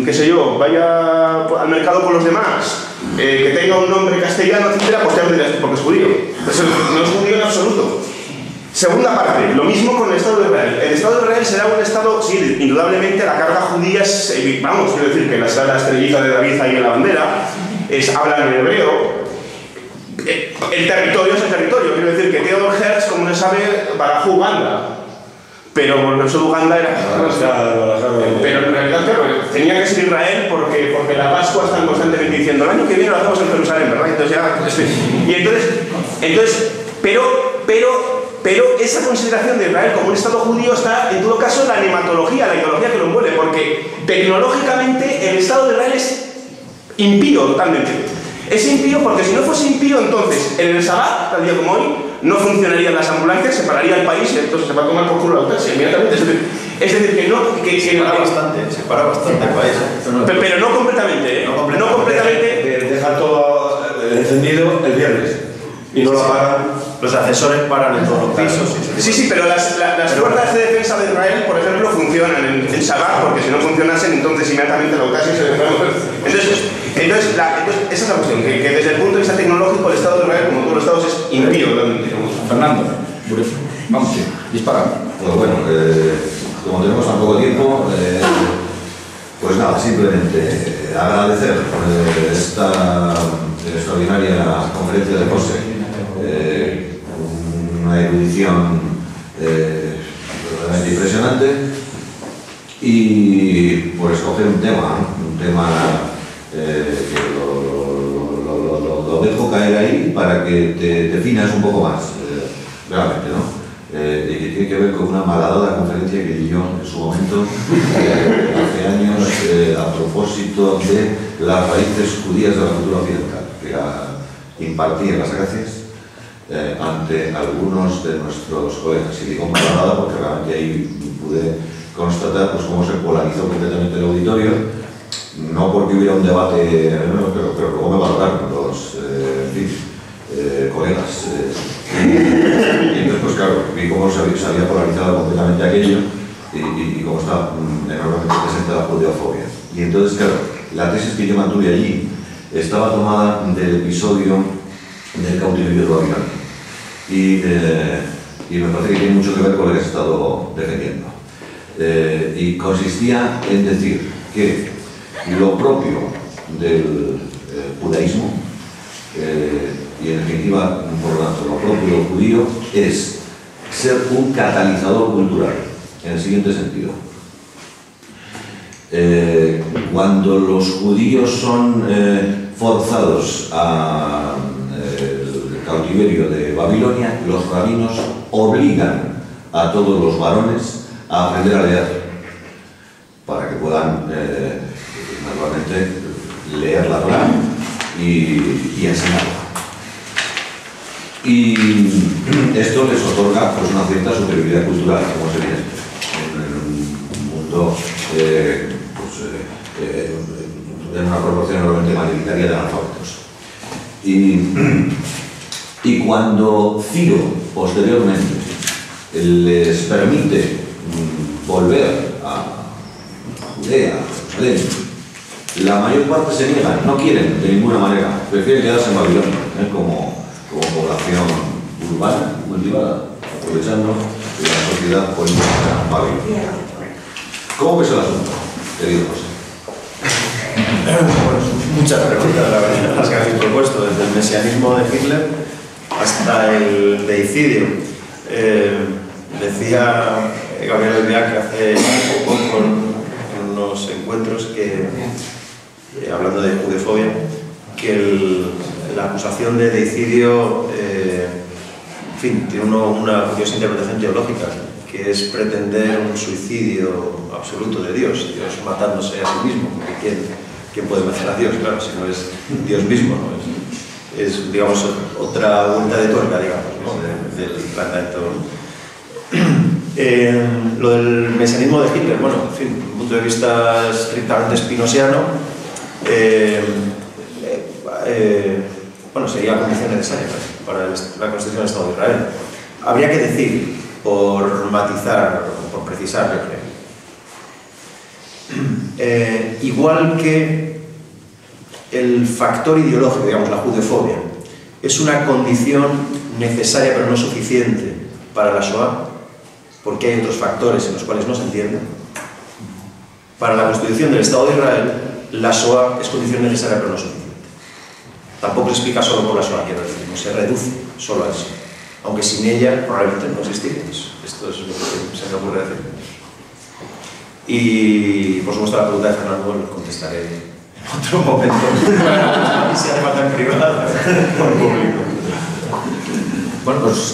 qué sé yo, vaya al mercado con los demás, que tenga un nombre castellano, etcétera, pues ya me dirás, porque es judío. Eso no es judío en absoluto. Segunda parte, lo mismo con el Estado de Israel. El Estado de Israel será un Estado, sí, indudablemente la carga judía es, vamos, quiero decir que la estrellita de David ahí en la bandera, hablan en hebreo. El territorio es el territorio, quiero decir que Theodor Herz, como se sabe, barajó Uganda. Pero eso de Uganda era... Pero en realidad, claro, tenía que ser Israel porque la Pascua están constantemente diciendo el año que viene lo hacemos en Jerusalén, ¿verdad? Entonces ya... Y entonces pero esa consideración de Israel como un Estado judío está, en todo caso, en la nematología, la ideología que lo envuelve, porque tecnológicamente el Estado de Israel es impío totalmente. Es impío porque si no fuese impío, entonces, en el Sabbat, tal día como hoy, no funcionarían las ambulancias, se pararía el país y entonces se va a tomar por culo la eutanasia inmediatamente. Es decir, que no... Se para bastante el país. Pero no completamente, ¿eh? No completamente. Deja todo encendido el viernes y no lo apagan. los ascensores paran en todos los pisos. Sí, pero las fuerzas de defensa de Israel, por ejemplo, funcionan en Shabbat, porque si no funcionasen, entonces inmediatamente la OTAN se desarrolla. Entonces, esa es la cuestión, que desde el punto de vista tecnológico el Estado de Israel, como todos los estados, es impío. Fernando, vamos, dispara. Pues bueno, como tenemos tan poco tiempo, pues nada, simplemente agradecer esta extraordinaria conferencia de José, una erudición verdaderamente impresionante, y por escoger un tema que lo dejo caer ahí para que te definas un poco más, realmente, ¿no? Que tiene que ver con una malhadada conferencia que di yo en su momento, hace años, a propósito de las raíces judías de la cultura occidental, que impartí en las Gracias ante algunos de nuestros colegas. Y digo malhadada porque realmente ahí pude constatar pues, cómo se polarizó completamente el auditorio, no porque hubiera un debate, pero luego me valoraron los colegas. Y entonces, pues claro, vi cómo se había polarizado completamente aquello y cómo está enormemente presente la judeofobia. Y entonces, claro, la tesis que yo mantuve allí estaba tomada del episodio del cautiverio de Babilonia. Y me parece que tiene mucho que ver con lo que has estado defendiendo. Y consistía en decir que lo propio del judaísmo, y en definitiva, por lo tanto, lo propio del judío es ser un catalizador cultural, en el siguiente sentido. Cuando los judíos son forzados al cautiverio de Babilonia, los rabinos obligan a todos los varones a aprender a leer, para que puedan, naturalmente, leer la Torá y enseñarla. Y esto les otorga pues, una cierta superioridad cultural, como es evidente, en un mundo en una proporción enormemente mayoritaria de analfabetos. Y cuando Ciro, posteriormente, les permite volver a Judea, a Jerusalén, la mayor parte se niegan, no quieren de ninguna manera, prefieren quedarse en Babilonia, como población urbana, cultivada, aprovechando la sociedad política babilónica. ¿Cómo ves el asunto, querido José? Bueno, muchas preguntas, la verdad, las que habéis propuesto, desde el mesianismo de Hitler hasta el deicidio. Decía Gabriel Alvear que hace poco en unos encuentros que, hablando de judefobia, que la acusación de deicidio en fin, tiene una curiosa interpretación teológica, que es pretender un suicidio absoluto de Dios matándose a sí mismo, porque ¿quién puede matar a Dios? Claro, si no es Dios mismo, ¿no? Es digamos, otra vuelta de tuerca, digamos, ¿no? del planteamiento. Lo del mesianismo de Hitler, bueno, en fin, desde un punto de vista estrictamente spinosiano, bueno, sería condición necesaria para la constitución del Estado de Israel. Habría que decir, por matizar, por precisar, yo creo. Igual que el factor ideológico, digamos, la judefobia, es una condición necesaria pero no suficiente para la Shoah, porque hay otros factores en los cuales no se entiende. Para la constitución del Estado de Israel, la Shoah es condición necesaria pero no suficiente. Tampoco se explica solo por la Shoah, quiero decir, no se reduce solo a eso. Aunque sin ella probablemente no existiríamos. Esto es lo que se me ocurre decir. Y por supuesto la pregunta de Fernando lo contestaré en otro momento. Y si hace falta en privado, por público. Bueno, pues